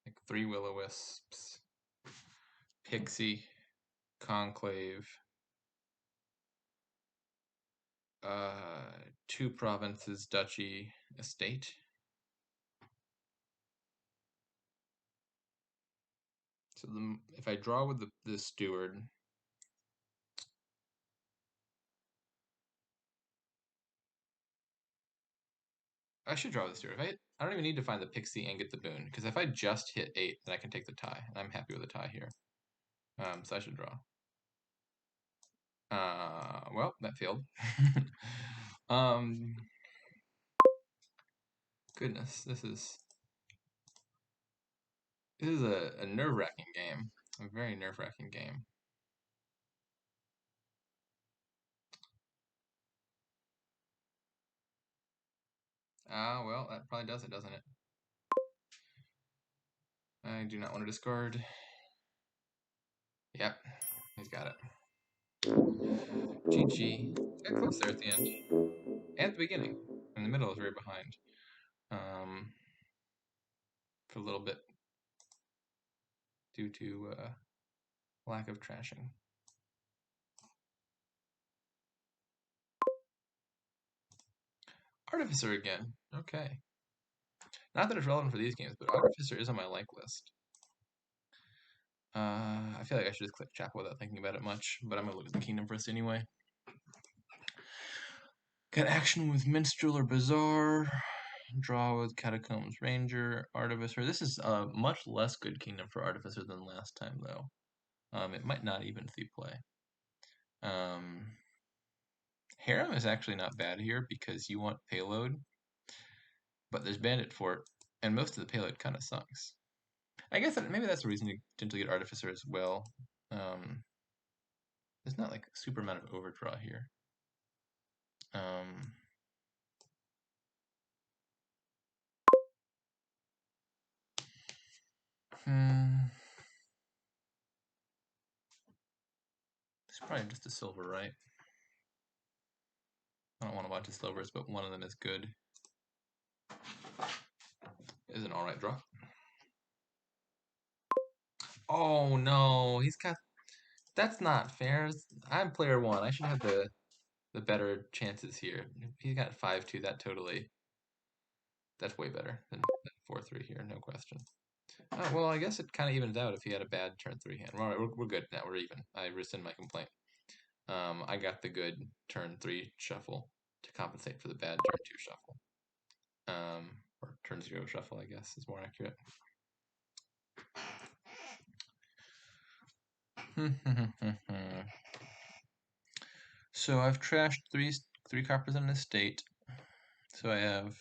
like 3 Will-O-Wisps, Pixie, Conclave, 2 Provinces, Duchy, Estate. So if I draw with the Steward, I should draw with the Steward. I don't even need to find the Pixie and get the boon, because if I just hit 8, then I can take the tie, and I'm happy with a tie here. So I should draw. Well, that failed. Goodness, this is a nerve-wracking game. A very nerve-wracking game. Well, that probably does it, doesn't it? I do not want to discard. Yep, he's got it. GG. Got close there at the end. And at the beginning. In the middle, I was very behind. For a little bit. Due to lack of trashing. Artificer again. Okay. Not that it's relevant for these games, but Artificer is on my like list. I feel like I should just click Chapel without thinking about it much, but I'm gonna look at the Kingdom first anyway. Got action with Minstrel or Bazaar. Draw with Catacombs Ranger, Artificer. This is a much less good Kingdom for Artificer than last time, though. It might not even see play. Harem is actually not bad here because you want payload, but there's Bandit Fort, and most of the payload kind of sucks. I guess maybe that's the reason to potentially get Artificer as well. There's not like a super amount of overdraw here. It's probably just a silver, right? I don't want to watch the silvers, but one of them is good. Is an alright draw. Oh no, he's got. That's not fair. I'm player one. I should have the better chances here. He got 5-2. That's way better than 4-3 here, no question. Well, I guess it kind of evens out if he had a bad turn 3 hand. All right, we're good now. We're even. I rescind my complaint. I got the good turn 3 shuffle to compensate for the bad turn 2 shuffle. Or turn 0 shuffle, I guess, is more accurate. So I've trashed three coppers in an estate. So I have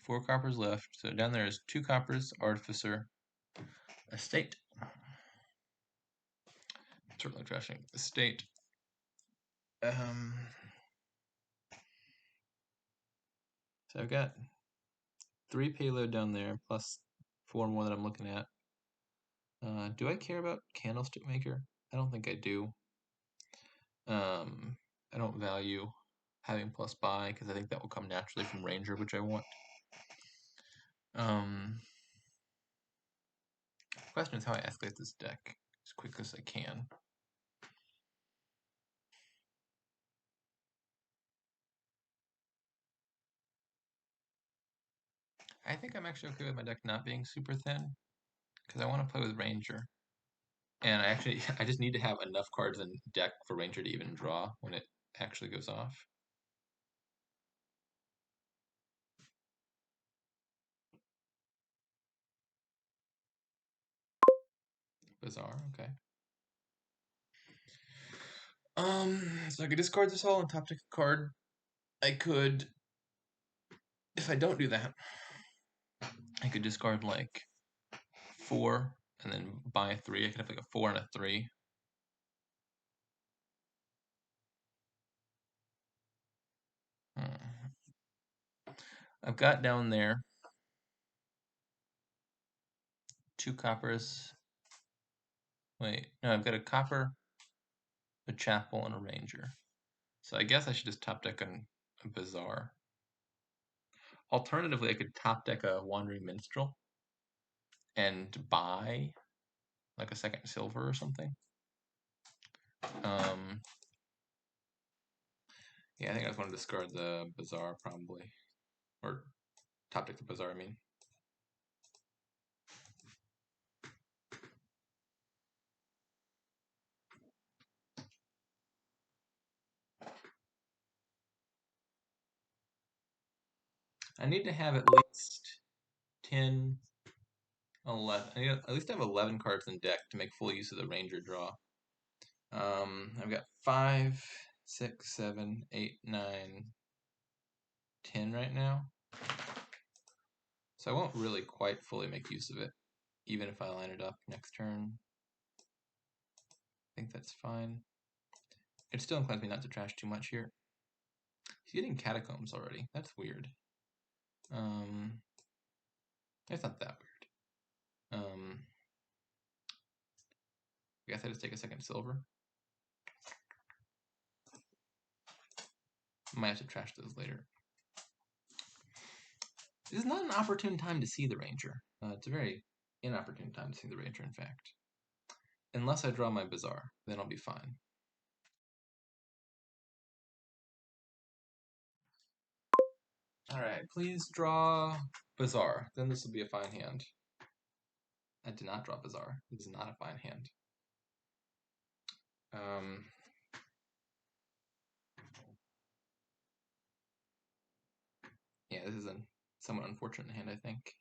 4 coppers left. So down there is 2 coppers, Artificer, estate. Certainly trashing estate. So I've got 3 payload down there, plus 4 more that I'm looking at. Do I care about Candlestick Maker? I don't think I do. I don't value having plus buy because I think that will come naturally from Ranger, which I want. Question is how I escalate this deck as quick as I can. I think I'm actually okay with my deck not being super thin because I want to play with Ranger. And I just need to have enough cards in deck for Ranger to even draw when it actually goes off. Bizarre, okay. So I could discard this all and top deck a card. I could, if I don't do that, I could discard like 4 and then buy 3. I could have like a 4 and a 3. I've got down there 2 coppers. Wait, no, I've got a copper, a chapel, and a ranger. So I guess I should just top deck a Bazaar. Alternatively, I could top deck a Wandering Minstrel and buy like a second silver or something. Yeah, I think I just want to discard the Bazaar probably. Or top deck the Bazaar, I mean. I need to have at least 10, 11. I need to at least have 11 cards in deck to make full use of the Ranger draw. I've got 5, 6, 7, 8, 9, 10 right now. So I won't really quite fully make use of it, even if I line it up next turn. I think that's fine. It still inclines me not to trash too much here. He's getting Catacombs already. That's weird. It's not that weird. I guess I just take a second silver. Might have to trash those later. This is not an opportune time to see the Ranger. It's a very inopportune time to see the Ranger, in fact. Unless I draw my Bazaar, then I'll be fine. Alright, please draw Bazaar. Then this will be a fine hand. I did not draw Bazaar. This is not a fine hand. Yeah, this is a somewhat unfortunate hand, I think.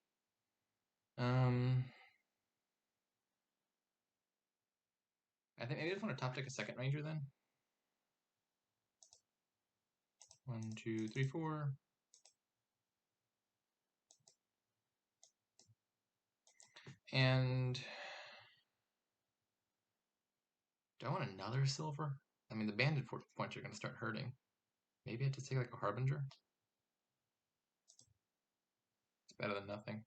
I think maybe I just want to top deck a second ranger then. 1, 2, 3, 4. And do I want another silver? I mean, the banded points are going to start hurting. Maybe I just take like a harbinger. It's better than nothing.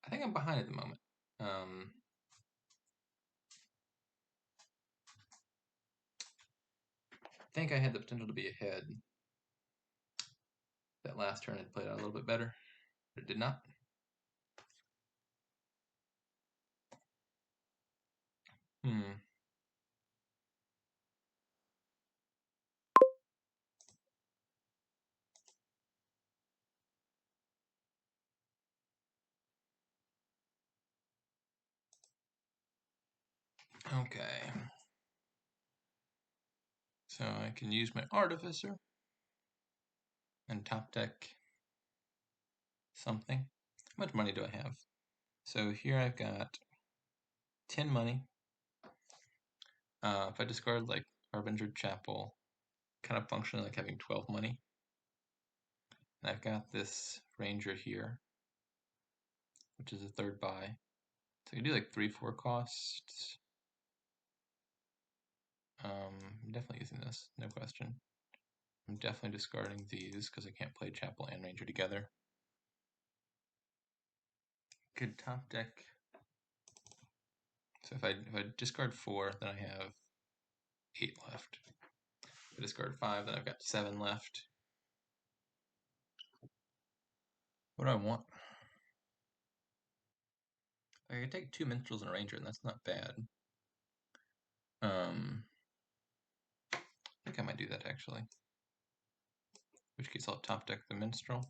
I think I'm behind at the moment. I think I had the potential to be ahead. That last turn had played out a little bit better, but it did not. Okay. So I can use my artificer and top deck something. How much money do I have? So here I've got 10 money. If I discard like Harbinger Chapel, kind of functionally like having 12 money. And I've got this Ranger here, which is a third buy. So I can do like 3-4 costs. I'm definitely using this, no question. I'm definitely discarding these because I can't play Chapel and Ranger together. Good top deck. So if I discard 4, then I have 8 left. If I discard 5, then I've got 7 left. What do I want? I can take 2 minstrels and a ranger, and that's not bad. I think I might do that actually. In which case I'll top deck the minstrel.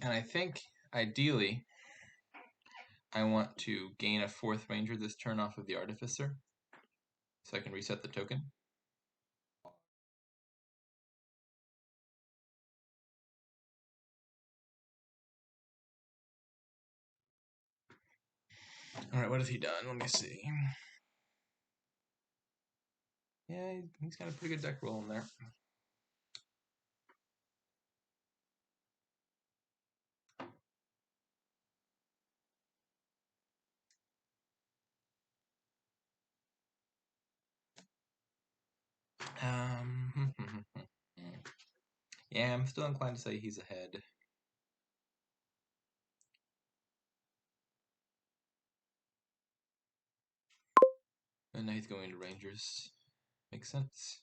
And I think, ideally, I want to gain a 4th ranger this turn off of the artificer, so I can reset the token. Alright, what has he done? Let me see. Yeah, he's got a pretty good deck roll in there. Yeah, I'm still inclined to say he's ahead. And now he's going to Rangers. Makes sense.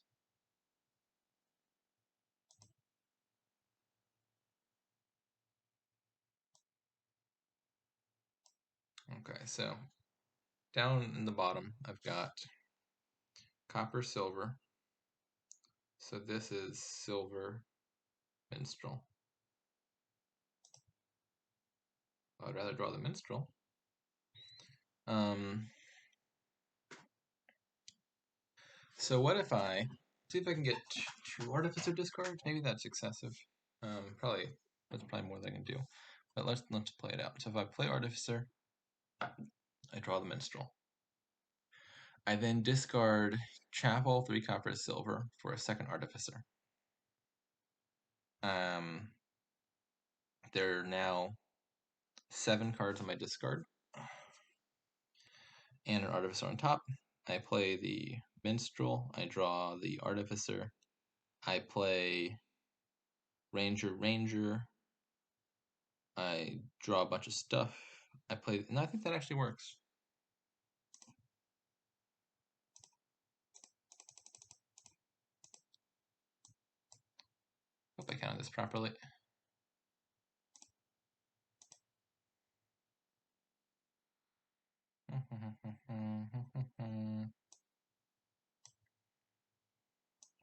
Okay, so down in the bottom, I've got copper, silver. So this is silver minstrel. I'd rather draw the minstrel. So what if I see if I can get 2 artificer discards? Maybe that's excessive. Probably that's probably more than I can do. But let's play it out. So if I play artificer, I draw the minstrel. I then discard chapel, 3 copper, silver for a second artificer. There are now 7 cards on my discard and an artificer on top. I play the minstrel. I draw the artificer. I play ranger. I draw a bunch of stuff. I play, and I think that actually works. Hope I counted this properly.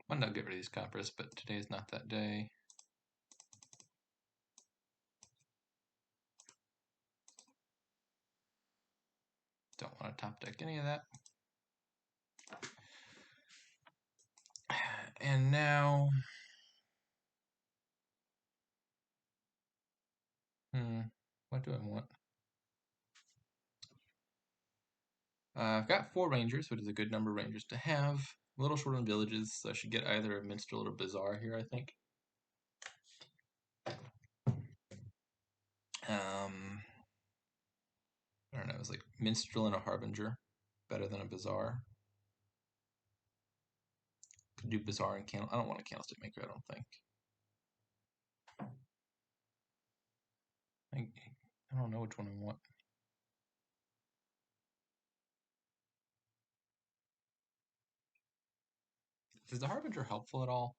One day I'll get rid of these coppers, but today is not that day. Don't want to top deck any of that. And now, what do I want? I've got 4 Rangers, which is a good number of Rangers to have. A little short on villages, so I should get either a Minstrel or a Bazaar here, I think. I don't know, it's like Minstrel and a Harbinger, better than a Bazaar. Could do Bazaar and Candle. I don't want a Candlestick Maker, I don't think. I don't know which one I want. Is the Harbinger helpful at all?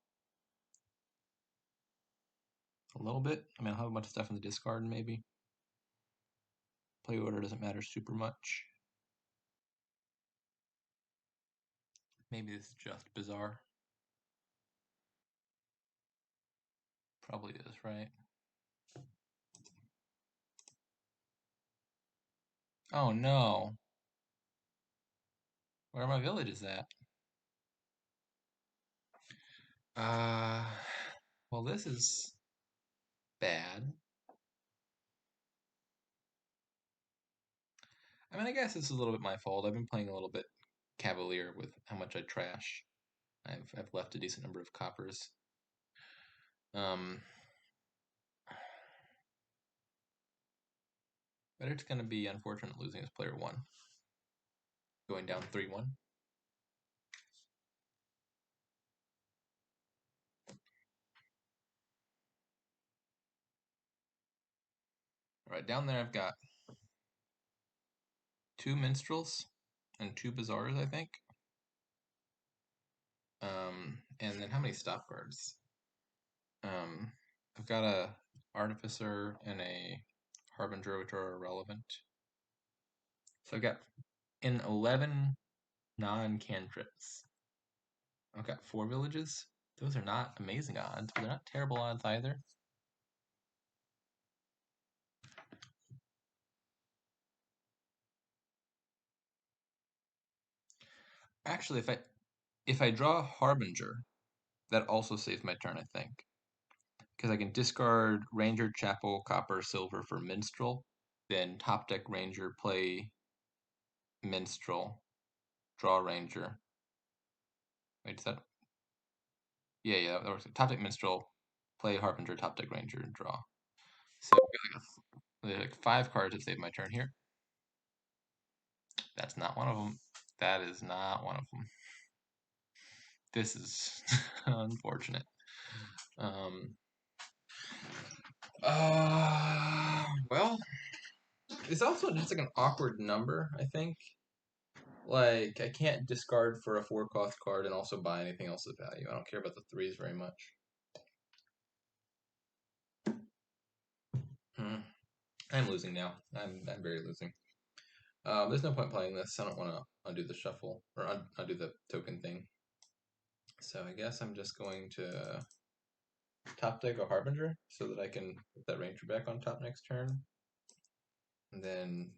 A little bit. I mean, I'll have a bunch of stuff in the discard, maybe. Play order doesn't matter super much. Maybe this is just Bazaar. Probably is, right? Oh no. Where are my villages at? Uh, well, this is bad. I mean, I guess this is a little bit my fault. I've been playing a little bit cavalier with how much I trash. I've left a decent number of coppers. But it's going to be unfortunate losing as player 1. Going down 3-1. Alright, down there I've got 2 Minstrels and 2 Bazaars, I think. And then how many stop guards? I've got a Artificer and a Harbinger, which are irrelevant. So I've got in 11 non-cantrips. I've got 4 villages. Those are not amazing odds, but they're not terrible odds either. Actually, if I draw Harbinger, that also saves my turn, I think. Because I can discard Ranger, Chapel, Copper, Silver for Minstrel, then top deck Ranger, play Minstrel, draw Ranger. Wait, is that? Yeah, that works. Top deck Minstrel, play Harbinger, top deck Ranger, and draw. So there's like 5 cards that save my turn here. That's not one of them. That is not one of them. This is unfortunate. Well, it's also just like an awkward number, I think. Like, I can't discard for a 4-cost card and also buy anything else of value. I don't care about the 3s very much. I'm losing now. I'm very losing. There's no point playing this. I don't want to undo the shuffle, or undo the token thing. So I guess I'm just going to top deck a Harbinger so that I can put that Ranger back on top next turn. And then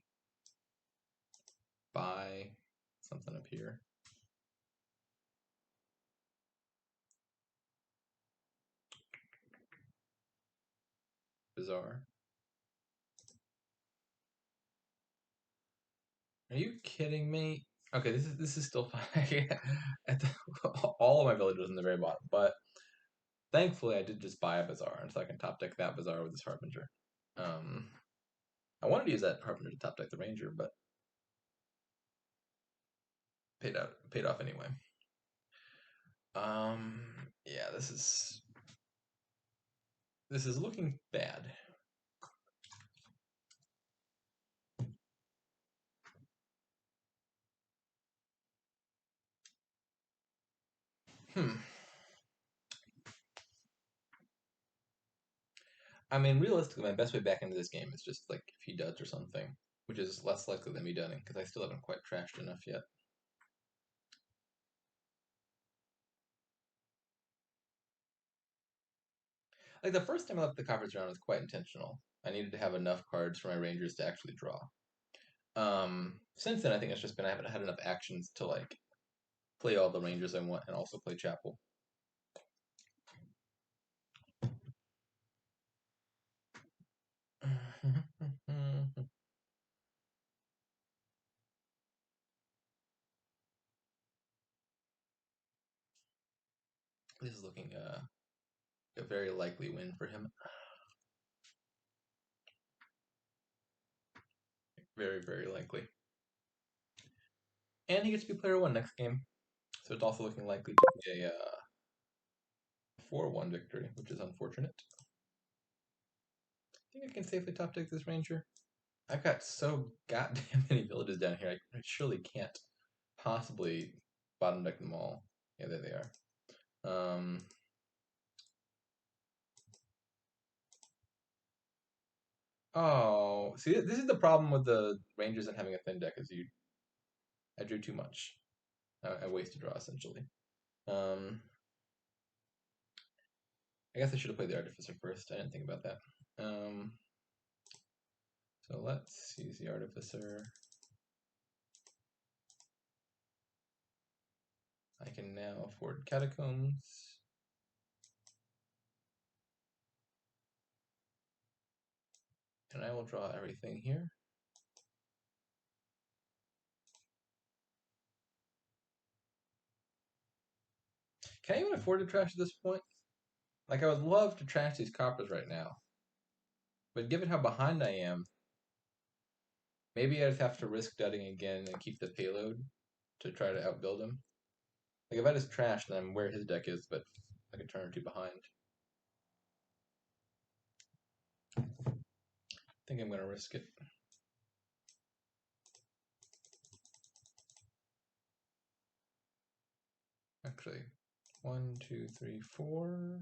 buy something up here. Bizarre. Are you kidding me? Okay, this is still fine. All of my villages in the very bottom, but thankfully I did just buy a Bazaar, and so I can top deck that Bazaar with this Harbinger. I wanted to use that Harbinger to top deck the Ranger, but paid off anyway. Yeah, this is looking bad. I mean, realistically, my best way back into this game is just like if he duds or something, which is less likely than me dunning because I still haven't quite trashed enough yet. Like the first time I left the coppers around was quite intentional. I needed to have enough cards for my Rangers to actually draw. Since then, I think it's just been I haven't had enough actions to like play all the rangers I want and also play Chapel. This is looking a very likely win for him. Very, very likely. And he gets to be player one next game. So it's also looking likely to be a 4-1 victory, which is unfortunate. I think I can safely top deck this ranger. I've got so goddamn many villages down here. I surely can't possibly bottom deck them all. Yeah, there they are. Oh, see, this is the problem with the rangers and having a thin deck. I drew too much. I wasted draw essentially. I guess I should have played the artificer first. I didn't think about that. So let's use the artificer. I can now afford catacombs. And I will draw everything here. Can I even afford to trash at this point? Like, I would love to trash these coppers right now. But given how behind I am, maybe I just have to risk dudding again and keep the payload to try to outbuild him. Like, if I just trash, then I'm where his deck is, but like a turn or two behind. I think I'm going to risk it. Actually, 1, 2, 3, 4.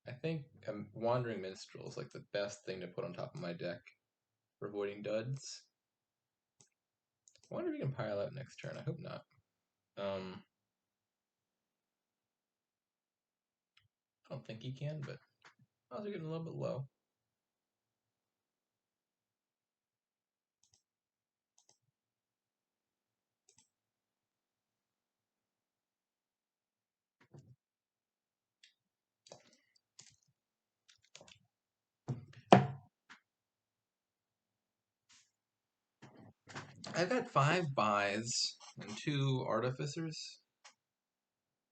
I think Wandering Minstrel is like the best thing to put on top of my deck for avoiding duds. I wonder if he can pile out next turn. I hope not. I don't think he can, but odds are getting a little bit low. I've got 5 buys and 2 artificers.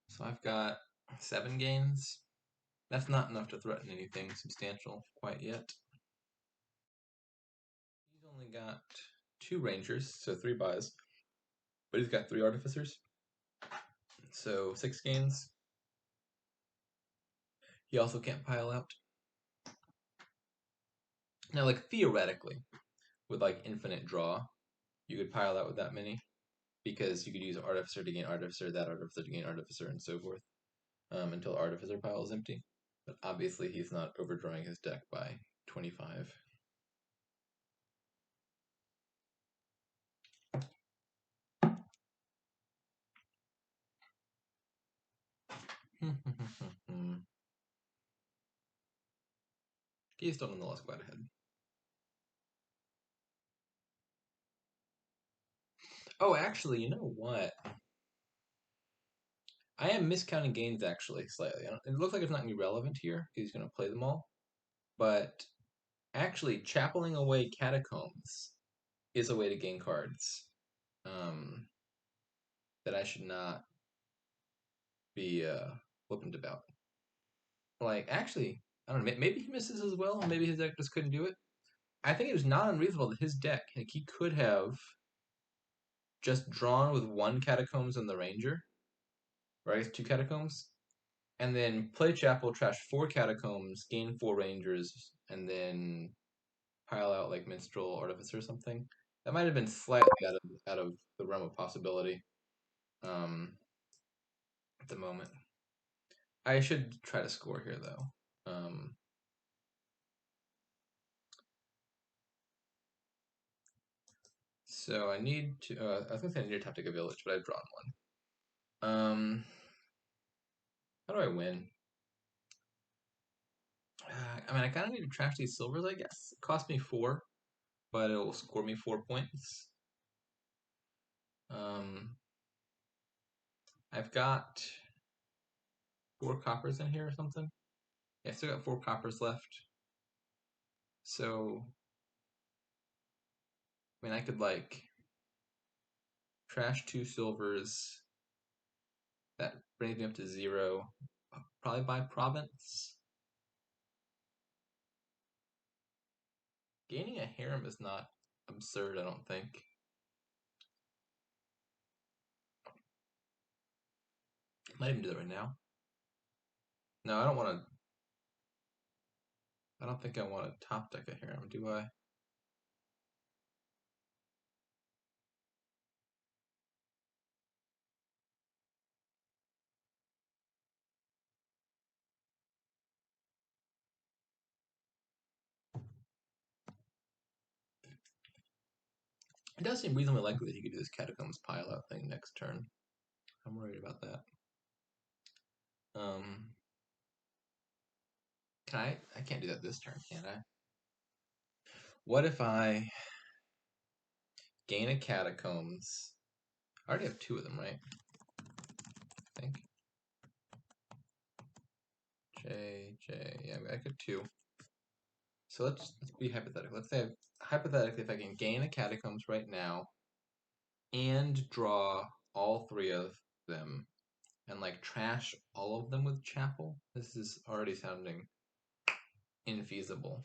So I've got 7 gains. That's not enough to threaten anything substantial quite yet. He's only got 2 rangers, so 3 buys. But he's got 3 artificers. So 6 gains. He also can't pile out. Now, like, theoretically, with like infinite draw, you could pile out with that many, because you could use artificer to gain artificer, that artificer to gain artificer, and so forth, until artificer pile is empty. But obviously he's not overdrawing his deck by 25. He's still nonetheless quite ahead. Oh, actually, you know what? I am miscounting gains actually slightly. It looks like it's not going to be relevant here. He's going to play them all. But actually, chappeling away catacombs is a way to gain cards that I should not be flippant about. Like, actually, I don't know. Maybe he misses as well. Maybe his deck just couldn't do it. I think it was not unreasonable that his deck, like, he could have just drawn with 1 catacombs on the ranger, or I guess 2 catacombs, and then play chapel, trash 4 catacombs, gain 4 rangers, and then pile out like minstrel artificer or something. That might have been slightly out of the realm of possibility at the moment. I should try to score here though. So I need to. I was gonna say I need to top take a village, but I've drawn one. How do I win? I mean, I kind of need to trash these silvers, I guess. It cost me 4, but it will score me 4 points. I've got 4 coppers in here or something. Yeah, I still got 4 coppers left. So, I mean, I could like trash 2 silvers. That brings me up to 0. Probably buy province. Gaining a harem is not absurd, I don't think. Might even do that right now. No, I don't want to. I don't think I want to top deck a harem, do I? It does seem reasonably likely that he could do this catacombs pile out thing next turn. I'm worried about that. Can I? I can't do that this turn, can I? What if I gain a catacombs? I already have 2 of them, right? I think. Yeah, I got 2. So let's be hypothetical. Let's say hypothetically, if I can gain a catacombs right now and draw all 3 of them and like trash all of them with chapel, this is already sounding infeasible.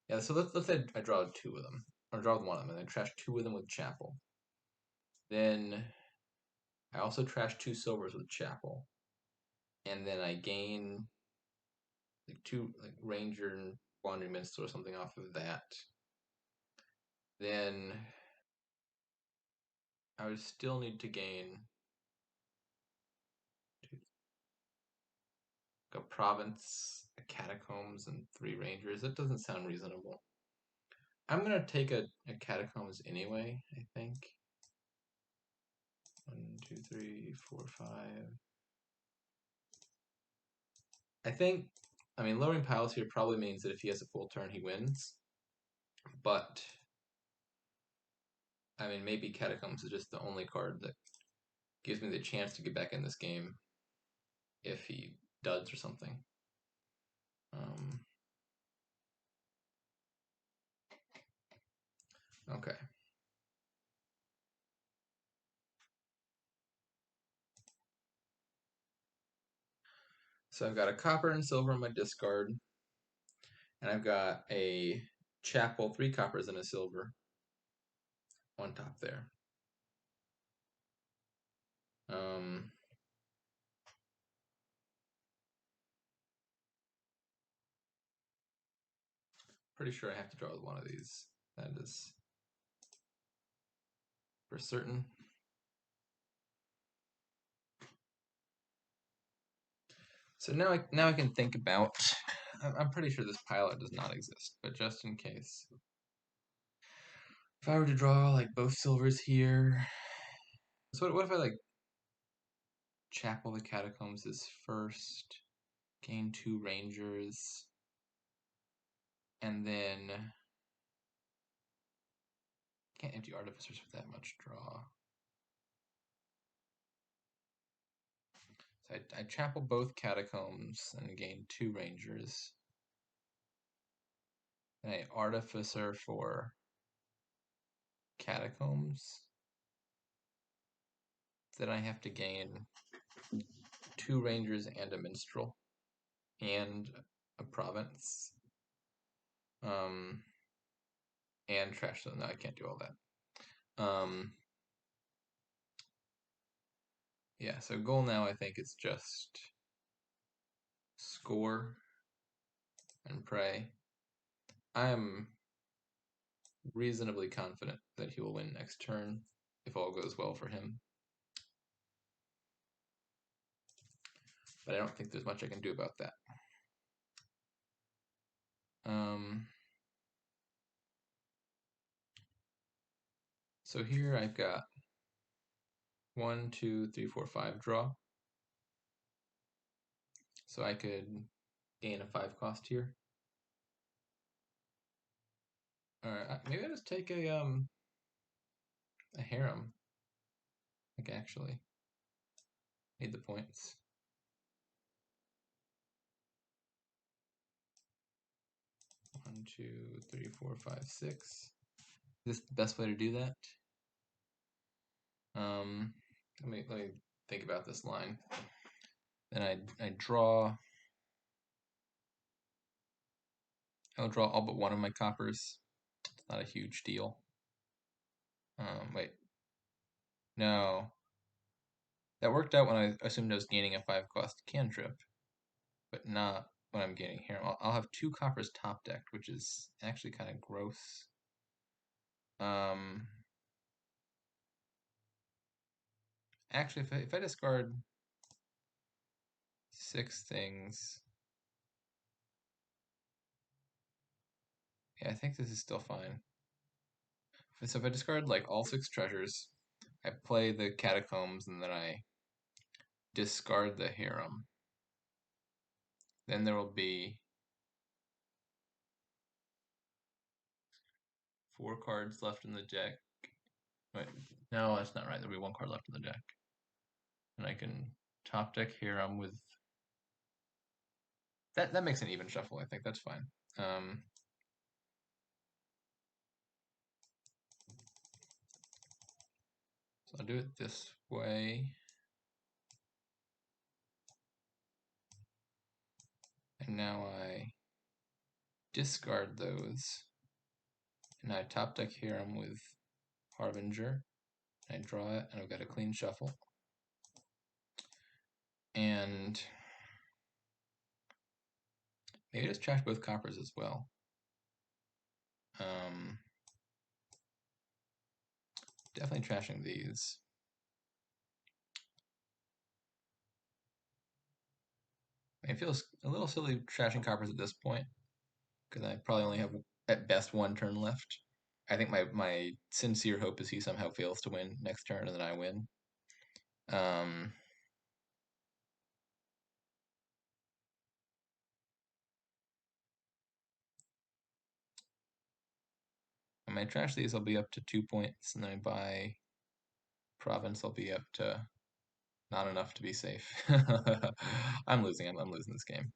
Yeah, so let's say I draw 2 of them, or draw 1 of them, and I trash 2 of them with chapel. Then I also trash 2 silvers with chapel, and then I gain like 2 like ranger and wandering minstrel or something off of that. Then I would still need to gain a province, a catacombs, and 3 rangers. That doesn't sound reasonable. I'm gonna take a catacombs anyway, I think. 1, 2, 3, 4, 5. I think, I mean, lowering piles here probably means that if he has a full turn, he wins. But, I mean, maybe catacombs is just the only card that gives me the chance to get back in this game if he duds or something. Okay. So I've got a copper and silver in my discard, and I've got a chapel, 3 coppers and a silver on top there. Pretty sure I have to draw with one of these. That is for certain. So now I can think about. I'm pretty sure this pilot does not exist, but just in case, if I were to draw like both silvers here, so what if I like chapel the catacombs is first, gain 2 rangers, and then can't empty artificers with that much draw. So I chapel both catacombs and gain 2 rangers. And I artificer for catacombs. Then I have to gain 2 rangers and a minstrel and a province. And trash them. No, I can't do all that. Yeah, so goal now I think is just score and pray. I am reasonably confident that he will win next turn if all goes well for him. But I don't think there's much I can do about that. So here I've got 1, 2, 3, 4, 5 draw. So I could gain a 5 cost here. Alright, maybe I just take a harem. Like, actually. Need the points. One, two, three, four, five, six. Is this the best way to do that? Let me think about this line. Then I draw. I'll draw all but one of my coppers. It's not a huge deal. Wait. No. That worked out when I assumed I was gaining a 5-cost cantrip, but not when I'm gaining here. I'll have 2 coppers top decked, which is actually kind of gross. Actually, if I discard 6 things, yeah, I think this is still fine. So if I discard like all 6 treasures, I play the catacombs, and then I discard the harem. Then there will be 4 cards left in the deck. Wait, no, that's not right. There'll be 1 card left in the deck. And I can top deck harem with that makes an even shuffle, I think. That's fine. So I'll do it this way. And now I discard those. And I top deck harem with Harbinger. I draw it, and I've got a clean shuffle. And maybe just trash both coppers as well. Definitely trashing these. It feels a little silly trashing coppers at this point, because I probably only have at best 1 turn left. I think my sincere hope is he somehow fails to win next turn, and then I win. When I trash these, I'll be up to 2 points, and then I buy province, I'll be up to not enough to be safe. I'm losing. I'm losing this game.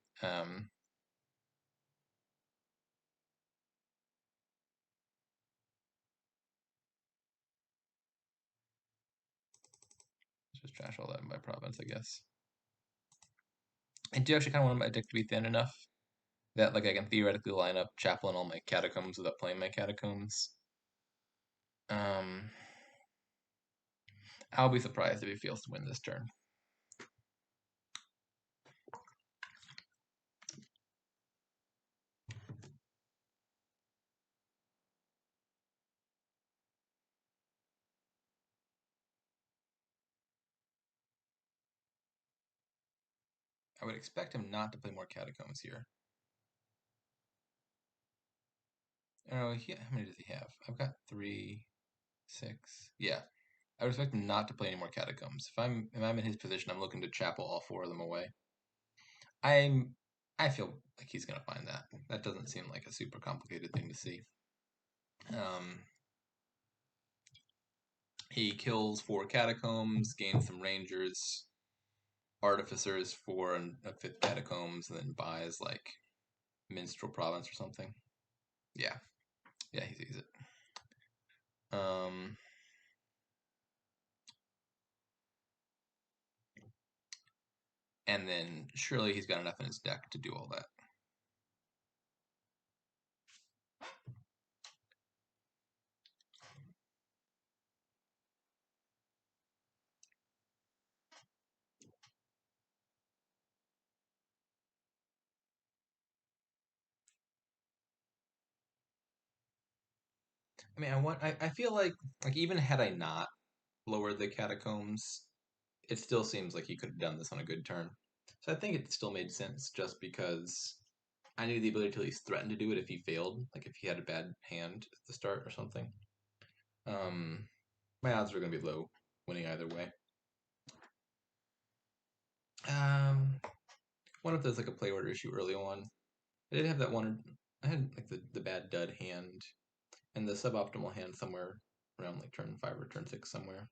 Just trash all that in my province, I guess. I do actually kind of want my deck to be thin enough that like I can theoretically line up Chaplain all my catacombs without playing my catacombs. I'll be surprised if he fails to win this turn. I would expect him not to play more catacombs here. Oh, how many does he have? I've got 3, 6. Yeah, I would expect him not to play any more catacombs. If I'm in his position, I'm looking to chapel all 4 of them away. I feel like he's gonna find that. That doesn't seem like a super complicated thing to see. He kills 4 catacombs, gains some rangers, artificers for a 5th catacombs, and then buys like minstrel province or something. Yeah, he sees it. And then surely he's got enough in his deck to do all that. I mean, I feel like even had I not lowered the catacombs, it still seems like he could have done this on a good turn. So I think it still made sense just because I knew the ability to at least threaten to do it if he failed, like if he had a bad hand at the start or something. My odds are going to be low, winning either way. One if there's like a play order issue early on. I did have that one. I had like the bad dud hand and the suboptimal hand somewhere around like turn 5 or turn 6 somewhere.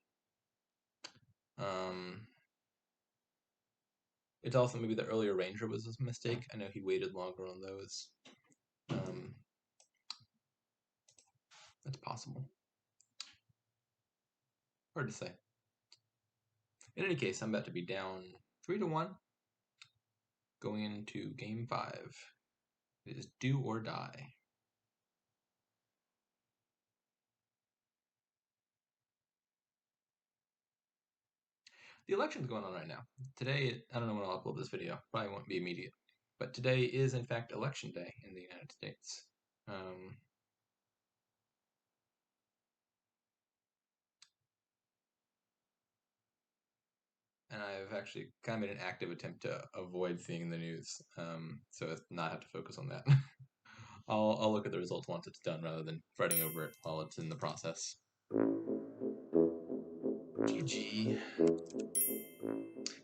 It's also maybe the earlier Ranger was a mistake. I know he waited longer on those. That's possible. Hard to say. In any case, I'm about to be down 3-1 going into game 5. It is do or die. The election's going on right now. Today, I don't know when I'll upload this video. Probably won't be immediate. But today is, in fact, election day in the United States. And I've actually kind of made an active attempt to avoid seeing the news, so as not have to focus on that. I'll look at the results once it's done rather than fretting over it while it's in the process. GG.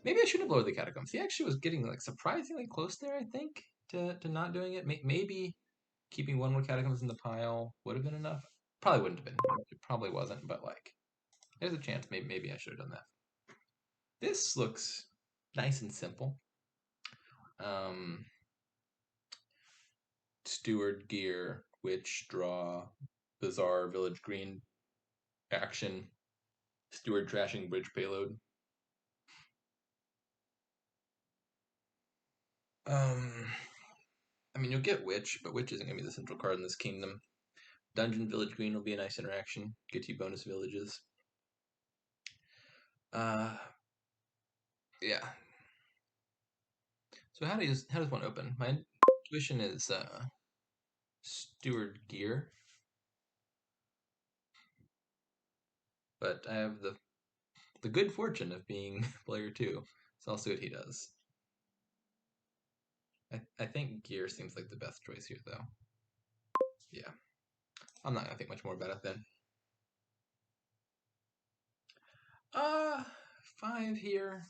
Maybe I should have lowered the catacombs. He actually was getting like surprisingly close there, I think, to not doing it. Maybe keeping one more catacombs in the pile would have been enough. Probably wouldn't have been. It probably wasn't, but like, there's a chance. Maybe I should have done that. This looks nice and simple. Steward gear, witch, draw, bizarre village green, action, steward trashing, bridge payload. I mean, you'll get witch, but witch isn't going to be the central card in this kingdom. Dungeon village green will be a nice interaction. Get you bonus villages. Yeah. So how does one open? My intuition is steward gear, but I have the good fortune of being player 2, so I'll see what he does. I think gear seems like the best choice here, though. Yeah. I'm not gonna think much more about it then. 5 here.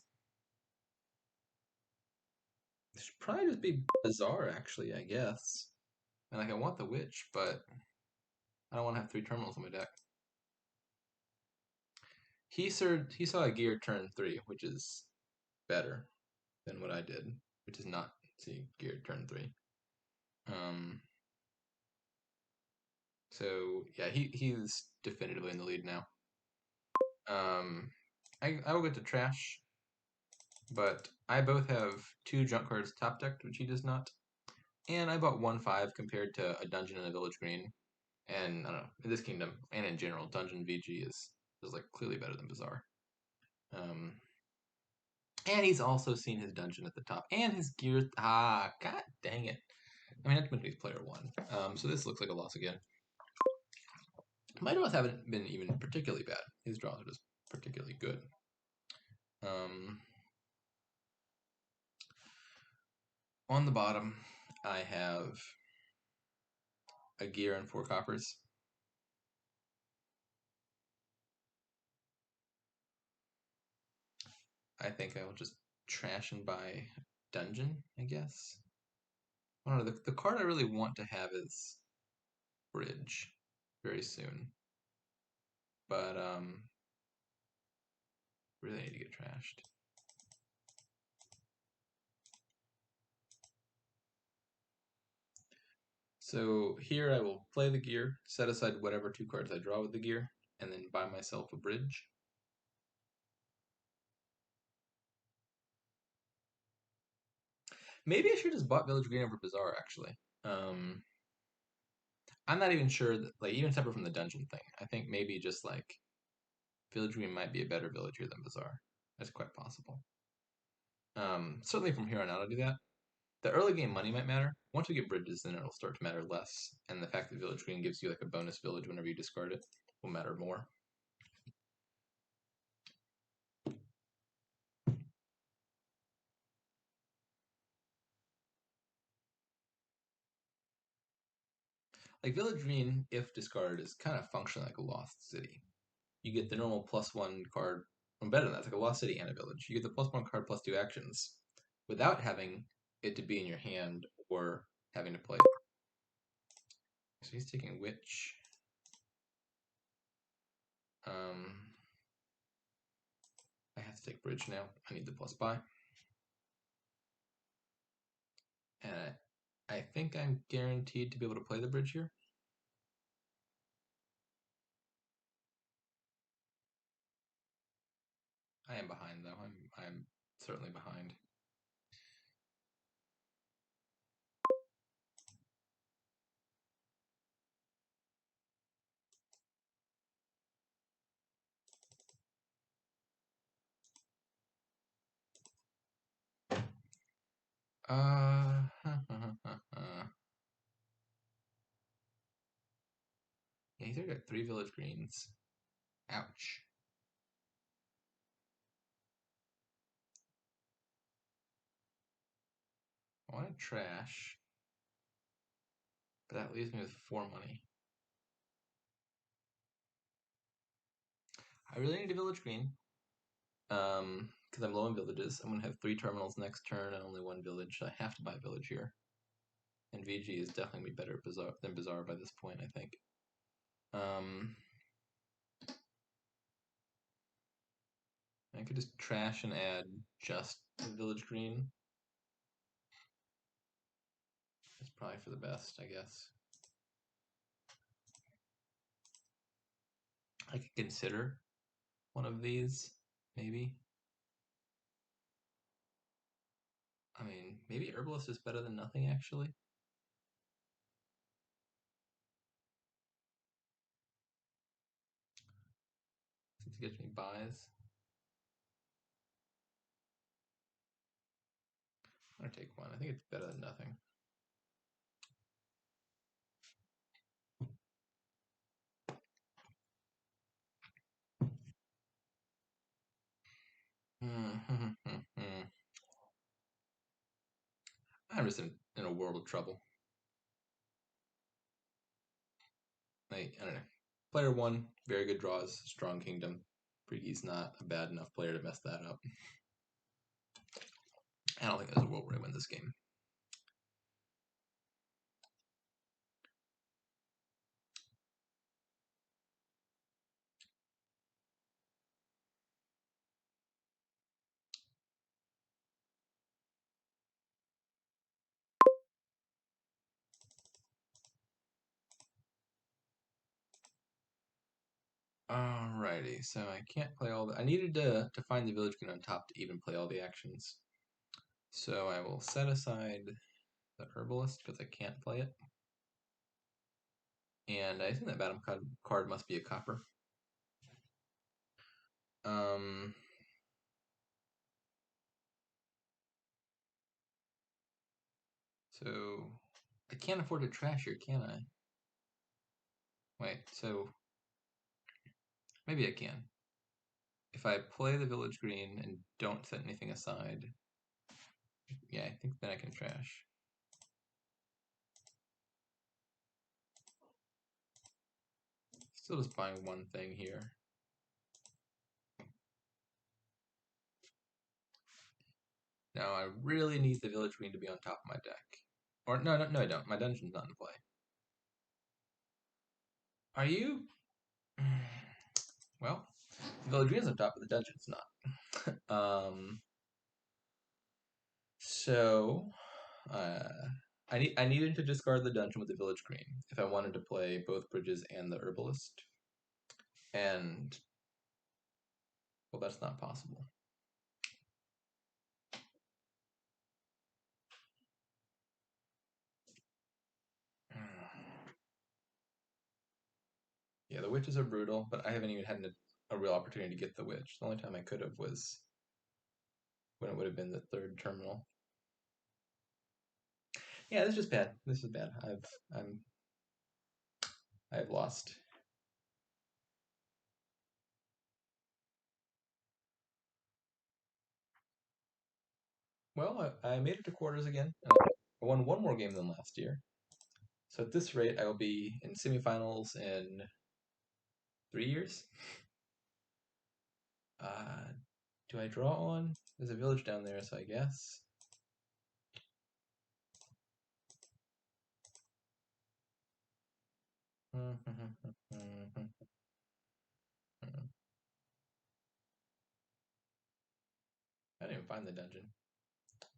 It should probably just be bizarre, actually, I guess. And like, I want the witch, but I don't want to have 3 terminals on my deck. He saw a gear turn 3, which is better than what I did, which is not see gear turn 3. So yeah, he's definitively in the lead now. I will get to trash, but I both have 2 junk cards top decked, which he does not. And I bought 1/5 compared to a dungeon and a village green. And I don't know, in this kingdom and in general, dungeon VG is like clearly better than Bazaar. And he's also seen his dungeon at the top and his gear. God dang it! I mean, that's meant to be player 1. So this looks like a loss again. My draws haven't been even particularly bad. His draws are just particularly good. On the bottom, I have a gear and 4 coppers. I think I will just trash and buy dungeon, I guess. I don't know, the card I really want to have is bridge very soon. But really need to get trashed. So here I will play the gear, set aside whatever 2 cards I draw with the gear, and then buy myself a bridge. Maybe I should have just bought Village Green over Bazaar, actually. I'm not even sure that, like, even separate from the dungeon thing, I think maybe just like Village Green might be a better village here than Bazaar. That's quite possible. Certainly from here on out, I'll do that. The early game money might matter. Once we get bridges, then it'll start to matter less. And the fact that Village Green gives you like a bonus village whenever you discard it will matter more. Like Village Green, if discarded, is kind of functioning like a lost city. You get the normal +1 card, or better than that, it's like a lost city and a village. You get the +1 card +2 actions without having it to be in your hand or having to play. So he's taking Witch. I have to take bridge now. I need the plus buy. And I think I'm guaranteed to be able to play the bridge here. I am behind though. I'm certainly behind. Yeah, he's already got 3 village greens. Ouch. I want to trash, but that leaves me with 4 money. I really need a village green. Because I'm low on villages. I'm gonna have 3 terminals next turn and only 1 village. I have to buy a village here. And VG is definitely better than Bazaar by this point, I think. I could just trash and add just the village green. It's probably for the best, I guess. I could consider one of these, maybe. I mean, maybe Herbalist is better than nothing, actually. Since it gets me buys. I'm gonna take one. I think it's better than nothing. I'm just in a world of trouble. I don't know. Player 1, very good draws, strong kingdom. Freaky's not a bad enough player to mess that up. I don't think there's a world where I win this game. Alrighty, so I can't play all the... I needed to find the village king on top to even play all the actions. So I will set aside the herbalist because I can't play it. And I think that bottom card must be a copper. So I can't afford to trash here, can I? Wait, so maybe I can. If I play the village green and don't set anything aside, yeah, I think then I can trash. Still just buying one thing here. Now I really need the village green to be on top of my deck. Or no, I don't. My dungeon's not in play. Are you? Well, the village green's on top, but the dungeon's not. So I needed to discard the dungeon with the village green if I wanted to play both bridges and the herbalist. And well, that's not possible. Yeah, the witches are brutal, but I haven't even had a real opportunity to get the witch. The only time I could have was when it would have been the 3rd terminal. Yeah, this is just bad. This is bad. I've lost. Well, I made it to quarters again. I won 1 more game than last year. So at this rate, I will be in semifinals in 3 years. Do I draw on? There's a village down there, so I guess. even find the dungeon.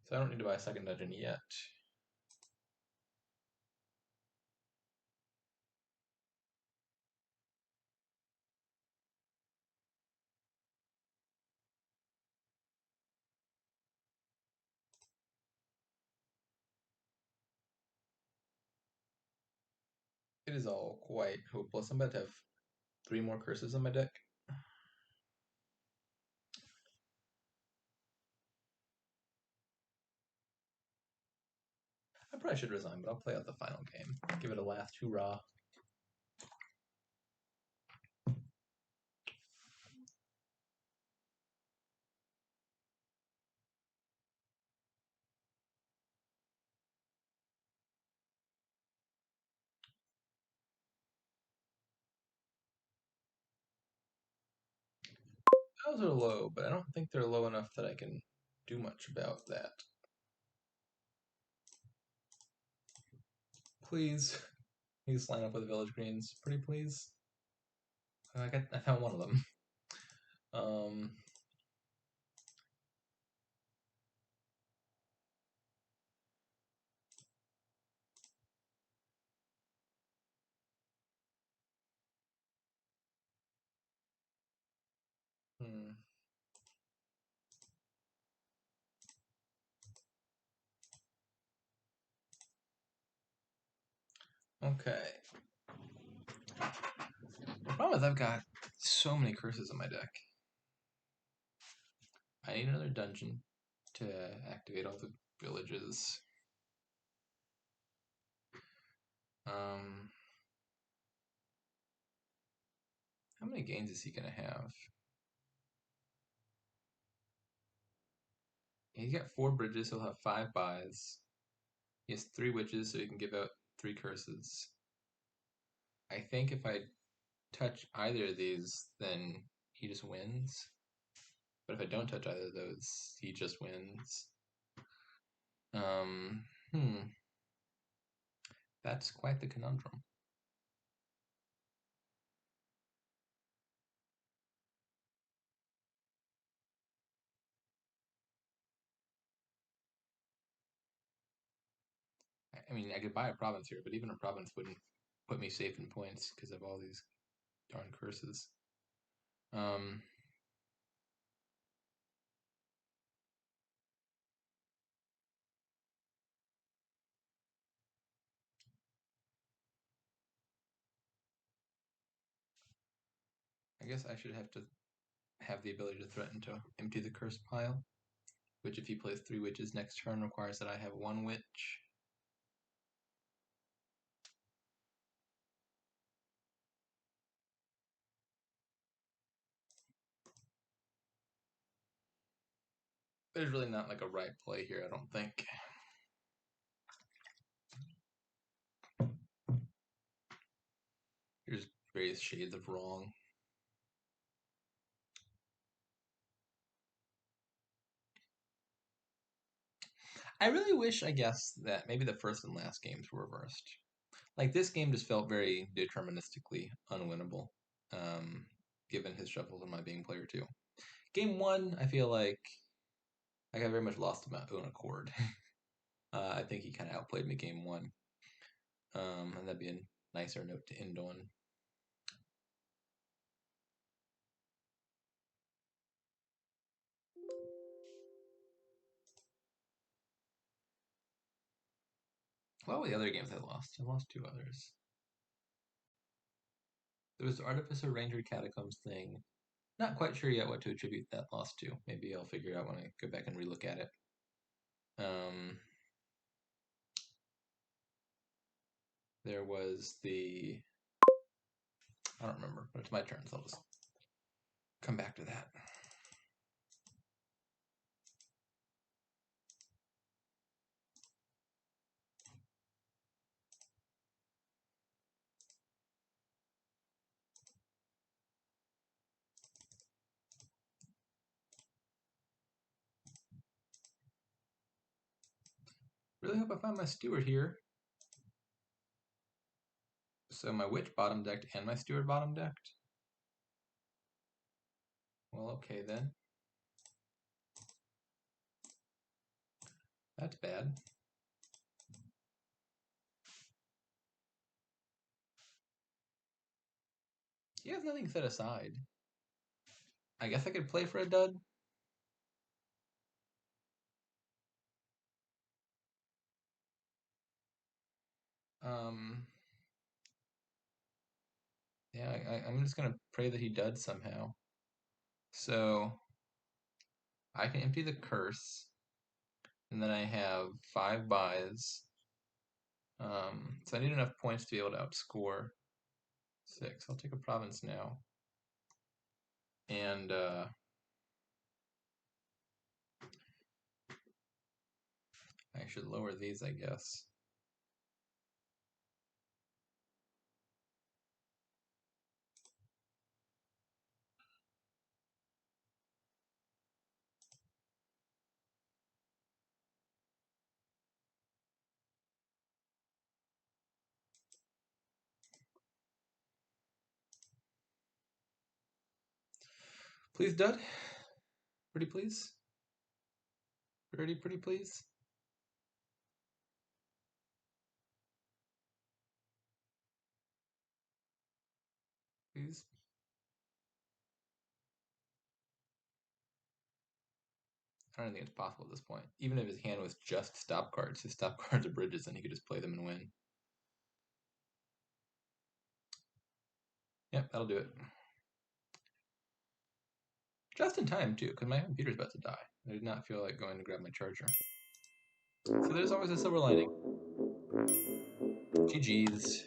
So I don't need to buy a second dungeon yet. It is all quite hopeless. I'm about to have 3 more curses on my deck. I probably should resign, but I'll play out the final game. Give it a last hurrah. Those are low, but I don't think they're low enough that I can do much about that. Please line up with Village Greens. Pretty please. I found one of them. Okay. The problem is I've got so many curses in my deck. I need another dungeon to activate all the villages. How many gains is he gonna have? He's got 4 bridges, he'll have 5 buys. He has 3 witches, so he can give out 3 curses. I think if I touch either of these, then he just wins. But if I don't touch either of those, he just wins. That's quite the conundrum. I mean, I could buy a province here, but even a province wouldn't put me safe in points because of all these darn curses. I guess I should have to have the ability to threaten to empty the curse pile, which if he plays 3 witches next turn requires that I have 1 witch. There's really not like a right play here, I don't think. There's various shades of wrong. I really wish, I guess, that maybe the first and last games were reversed. Like, this game just felt very deterministically unwinnable, given his shuffles and my being player 2. Game 1, I feel like I got very much lost to my own accord. I think he kind of outplayed me game 1. And that'd be a nicer note to end on. What were the other games I lost? I lost 2 others. There was the Artificer Ranger Catacombs thing. Not quite sure yet what to attribute that loss to. Maybe I'll figure it out when I go back and relook at it. There was the... I don't remember, but it's my turn, so I'll just come back to that. Really hope I find my steward here. So my witch bottom decked and my steward bottom decked? Well, okay then. That's bad. He has nothing set aside. I guess I could play for a dud. Um, yeah, I'm just gonna pray that he duds somehow. So I can empty the curse, and then I have 5 buys. So I need enough points to be able to outscore 6. I'll take a province now. And I should lower these, I guess. Please, dud. Pretty please. Pretty please. Please. I don't think it's possible at this point. Even if his hand was just stop cards, his stop cards are bridges, and he could just play them and win. Yep, that'll do it. Just in time, too, because my computer's about to die. I did not feel like going to grab my charger. So there's always a silver lining. GG's.